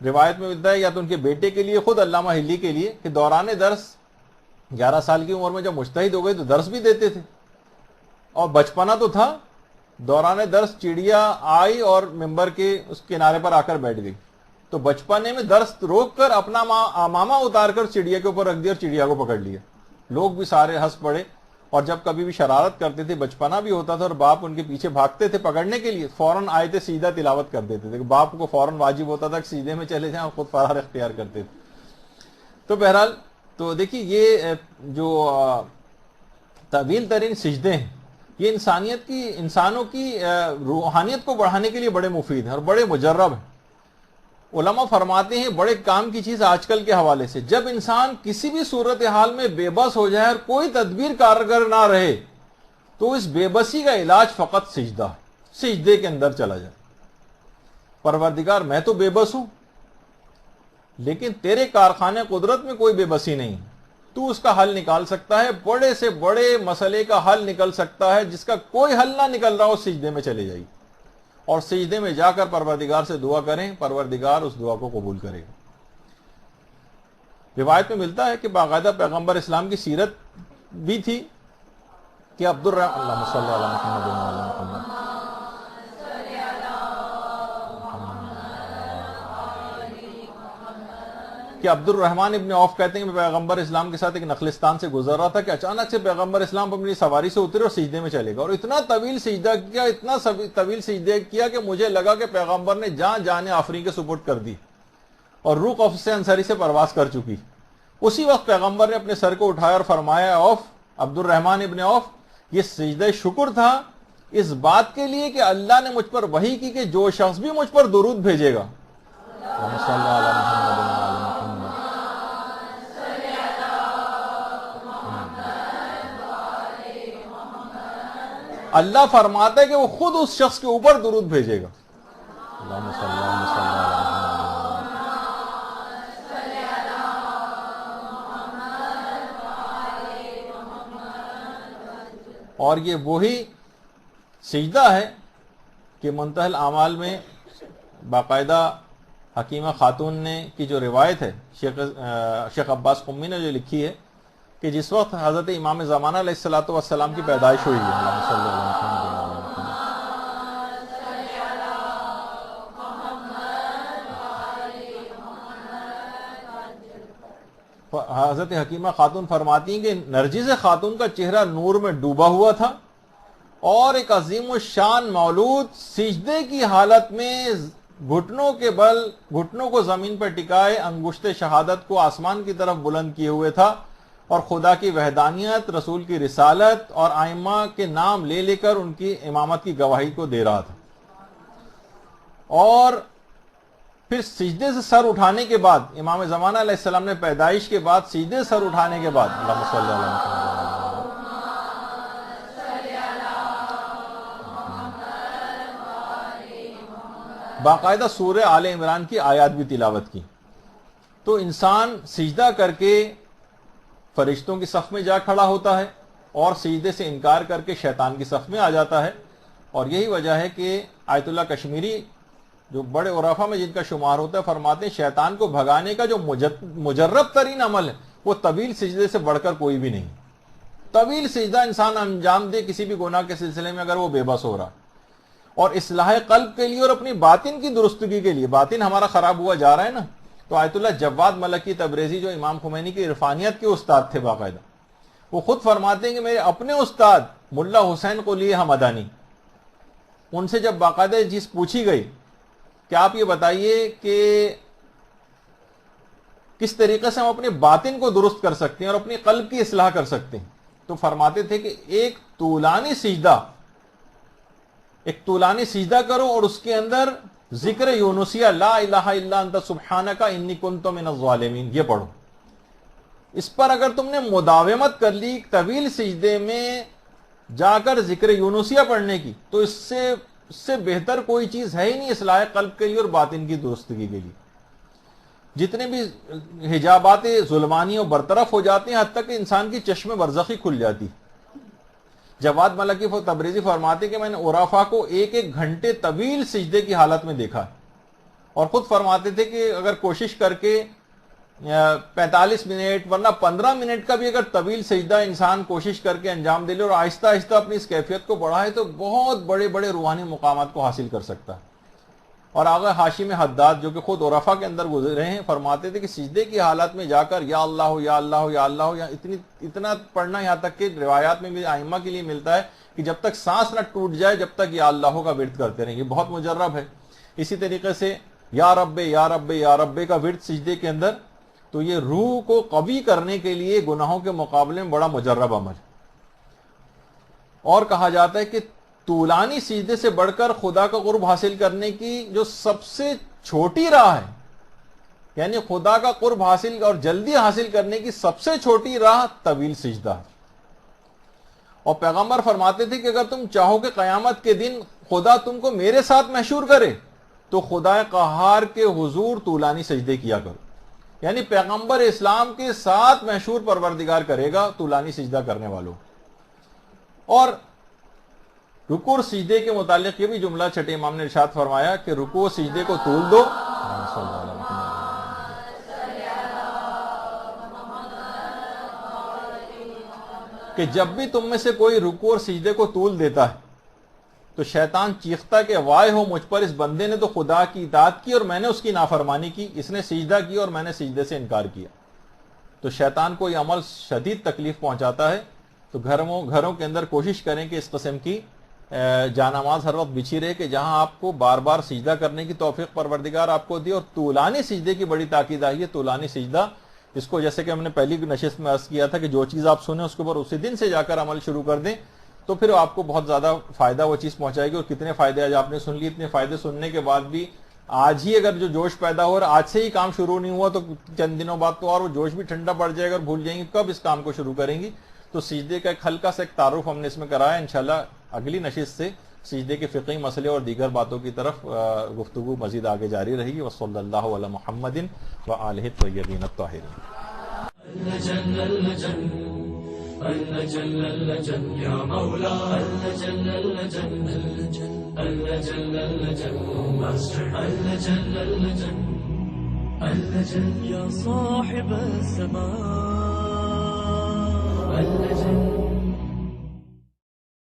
روایت میں ملتا ہے یا تو ان کے بیٹے کے لیے خود علامہ ہلی کے لیے کہ دوران درس 11 سال کی عمر میں جب مجتہد ہو گئے تو درس بھی دیتے تھے. اور بچپنا تو تھا، دوران درس چڑیا آئی اور ممبر کے اس کنارے پر آ کر بیٹھ گئی، تو بچپنے میں درس روک کر اپنا ماما اتار کر چڑیا کے اوپر رکھ دیا اور چڑیا کو پکڑ لیا. لوگ بھی سارے ہنس پڑے. اور جب کبھی بھی شرارت کرتے تھے، بچپنا بھی ہوتا تھا اور باپ ان کے پیچھے بھاگتے تھے پکڑنے کے لیے، فوراً آیت سیدھا تلاوت کر دیتے تھے. باپ کو فوراً واجب ہوتا تھا کہ سیدھے میں چلے جائیں اور خود فرار اختیار کرتے تھے. تو بہرحال تو دیکھیے یہ جو طویل ترین سجدے ہیں یہ انسانوں کی روحانیت کو بڑھانے کے لیے بڑے مفید ہیں اور بڑے مجرب ہیں. علماء فرماتے ہیں بڑے کام کی چیز آج کل کے حوالے سے، جب انسان کسی بھی صورتحال میں بے بس ہو جائے اور کوئی تدبیر کارگر نہ رہے تو اس بے بسی کا علاج فقط سجدہ ہے. سجدے کے اندر چلا جائے. پروردگار میں تو بے بس ہوں لیکن تیرے کارخانے قدرت میں کوئی بے بسی نہیں، تو اس کا حل نکال سکتا ہے. بڑے سے بڑے مسئلے کا حل نکل سکتا ہے، جس کا کوئی حل نہ نکل رہا ہو سجدے میں چلے جائیے اور سجدے میں جا کر پروردگار سے دعا کریں، پروردگار اس دعا کو قبول کرے گا. روایت میں ملتا ہے کہ باقاعدہ پیغمبر اسلام کی سیرت بھی تھی کہ اللہم صلی علی محمد و علی محمد کہ عبد الرحمن ابن عوف کہتے ہیں کہ میں پیغمبر اسلام کے ساتھ ایک نخلستان سے گزر رہا تھا کہ اچانک سے پیغمبر اسلام اپنی سواری سے اترے اور سجدے میں چلے گا اور اتنا طویل سجدہ کیا، اتنا طویل سجدے کیا کہ مجھے لگا کہ پیغمبر نے جان آفرین کے سپرد کر دی اور روح قفص انصری سے پرواز کر چکی. اسی وقت پیغمبر نے اپنے سر کو اٹھایا اور فرمایا عوف، عبد الرحمن ابن عوف، یہ سجدہ شکر تھا اس بات کے لیے کہ اللہ نے مجھ پر وحی کی کہ جو شخص بھی مجھ پر درود بھیجے گا اللہ فرماتا ہے کہ وہ خود اس شخص کے اوپر درود بھیجے گا. اللہم صلی علی اور یہ وہی سجدہ ہے کہ منتہی الاعمال میں باقاعدہ حکیمہ خاتون نے کی جو روایت ہے شیخ عباس قمی نے جو لکھی ہے کہ جس وقت حضرت امام زمانہ علیہ الصلوۃ والسلام کی پیدائش ہوئی ہے، اللہم صلی علی محمد، حضرت حکیمہ خاتون فرماتی ہیں کہ نرجس خاتون کا چہرہ نور میں ڈوبا ہوا تھا اور ایک عظیم الشان مولود سجدے کی حالت میں گھٹنوں کو زمین پر ٹکائے انگشت شہادت کو آسمان کی طرف بلند کیے ہوئے تھا اور خدا کی وحدانیت، رسول کی رسالت اور ائمہ کے نام لے لے کر ان کی امامت کی گواہی کو دے رہا تھا. اور پھر سجدے سے سر اٹھانے کے بعد امام زمانہ علیہ السلام نے پیدائش کے بعد سجدے سر اٹھانے کے بعد اللہم صلی علی محمد باقاعدہ سورہ آل عمران کی آیات بھی تلاوت کی. تو انسان سجدہ کر کے فرشتوں کی صف میں جا کھڑا ہوتا ہے اور سجدے سے انکار کر کے شیطان کی صف میں آ جاتا ہے. اور یہی وجہ ہے کہ آیت اللہ کشمیری جو بڑے عرفا میں جن کا شمار ہوتا ہے فرماتے ہیں شیطان کو بھگانے کا جو مجرب ترین عمل ہے وہ طویل سجدے سے بڑھ کر کوئی بھی نہیں. طویل سجدہ انسان انجام دے کسی بھی گناہ کے سلسلے میں اگر وہ بے بس ہو رہا اور اصلاح قلب کے لیے اور اپنی باطن کی درستگی کے لیے، باطن ہمارا خراب ہوا جا رہا ہے نا، تو آیت اللہ جواد ملکی تبریزی جو امام خمینی کی عرفانیت کے استاد تھے باقاعدہ، وہ خود فرماتے ہیں کہ میرے اپنے استاد ملا حسین قلی حمدانی ان سے جب باقاعدہ یہ چیز پوچھی گئی کہ آپ یہ بتائیے کہ کس طریقے سے ہم اپنے باطن کو درست کر سکتے ہیں اور اپنی قلب کی اصلاح کر سکتے ہیں، تو فرماتے تھے کہ ایک طولانی سجدہ کرو اور اس کے اندر ذکر یونسیہ لا الہ الا انت سبحانک انی کنت من الظالمین یہ پڑھو. اس پر اگر تم نے مداومت کر لی طویل سجدے میں جا کر ذکر یونسیہ پڑھنے کی، تو اس سے بہتر کوئی چیز ہے ہی نہیں اصلاح قلب کے لیے اور باطن کی درستگی کے لیے. جتنے بھی حجابات ظلمانیوں برطرف ہو جاتے ہیں، حتیٰ کہ انسان کی چشم برزخی کھل جاتی. جواد ملکی تبریزی فرماتے کہ میں نے عرفا کو 1 گھنٹے طویل سجدے کی حالت میں دیکھا، اور خود فرماتے تھے کہ اگر کوشش کر کے 45 منٹ ورنہ 15 منٹ کا بھی اگر طویل سجدہ انسان کوشش کر کے انجام دے لے اور آہستہ آہستہ اپنی اس کیفیت کو بڑھائے تو بہت بڑے بڑے روحانی مقامات کو حاصل کر سکتا ہے. اور آغا ہاشم حداد جو کہ خود عرفہ کے اندر گزرے ہیں فرماتے تھے کہ سجدے کی حالت میں جا کر یا اللہ یا اللہ یا اللہ یا اتنا پڑھنا، یہاں تک کہ روایات میں بھی ائمہ کے لیے ملتا ہے کہ جب تک سانس نہ ٹوٹ جائے جب تک یا اللہ کا ورد کرتے رہیں. یہ بہت مجرب ہے. اسی طریقے سے یا رب یا رب یا رب کا ورد سجدے کے اندر، تو یہ روح کو قوی کرنے کے لیے گناہوں کے مقابلے میں بڑا مجرب عمل. اور کہا جاتا ہے کہ طولانی سجدے سے بڑھ کر خدا کا قرب حاصل کرنے کی جو سب سے چھوٹی راہ ہے، یعنی خدا کا قرب حاصل اور جلدی حاصل کرنے کی سب سے چھوٹی راہ طویل سجدہ ہے. اور پیغمبر فرماتے تھے کہ اگر تم چاہو کہ قیامت کے دن خدا تم کو میرے ساتھ محشور کرے تو خدا قہار کے حضور طولانی سجدے کیا کرو. یعنی پیغمبر اسلام کے ساتھ محشور پروردگار کرے گا طولانی سجدہ کرنے والوں. اور رکوع اور سجدے کے متعلق یہ بھی جملہ چھٹے امام نے ارشاد فرمایا کہ رکوع و سجدے کو طول دو، کہ جب بھی تم میں سے کوئی رکوع اور سجدے کو طول دیتا ہے تو شیطان چیختا کہ وائے ہو مجھ پر، اس بندے نے تو خدا کی اطاعت کی اور میں نے اس کی نافرمانی کی، اس نے سجدہ کیا اور میں نے سجدے سے انکار کیا. تو شیطان کو یہ عمل شدید تکلیف پہنچاتا ہے. تو گھروں کے اندر کوشش کریں کہ اس قسم کی جانماز ہر وقت بچھی رہے کہ جہاں آپ کو بار بار سجدہ کرنے کی توفیق پروردگار آپ کو دی. اور طولانی سجدے کی بڑی تاکید آئی ہے. طولانی سجدہ اس کو جیسے کہ ہم نے پہلی نشست میں عرض کیا تھا کہ جو چیز آپ سنیں اس کے اوپر اسی دن سے جا کر عمل شروع کر دیں تو پھر آپ کو بہت زیادہ فائدہ وہ چیز پہنچائے گی. اور کتنے فائدے آج آپ نے سن لی، اتنے فائدے سننے کے بعد بھی آج ہی اگر جو جوش پیدا ہو اور آج سے ہی کام شروع نہیں ہوا تو چند دنوں بعد تو اور وہ جوش بھی ٹھنڈا پڑ جائے گا اور بھول جائیں گے کب اس کام کو شروع کریں گی. تو سجدے کا ایک ہلکا سا ایک تعارف ہم نے اس میں کرایا. انشاءاللہ اگلی نشست سے سجدے کے فقہی مسئلے اور دیگر باتوں کی طرف گفتگو مزید آگے جاری رہی. وصلی اللہ علی محمد وآلہ الطیبین الطاہرین.
يا مولا يا صاحب السماء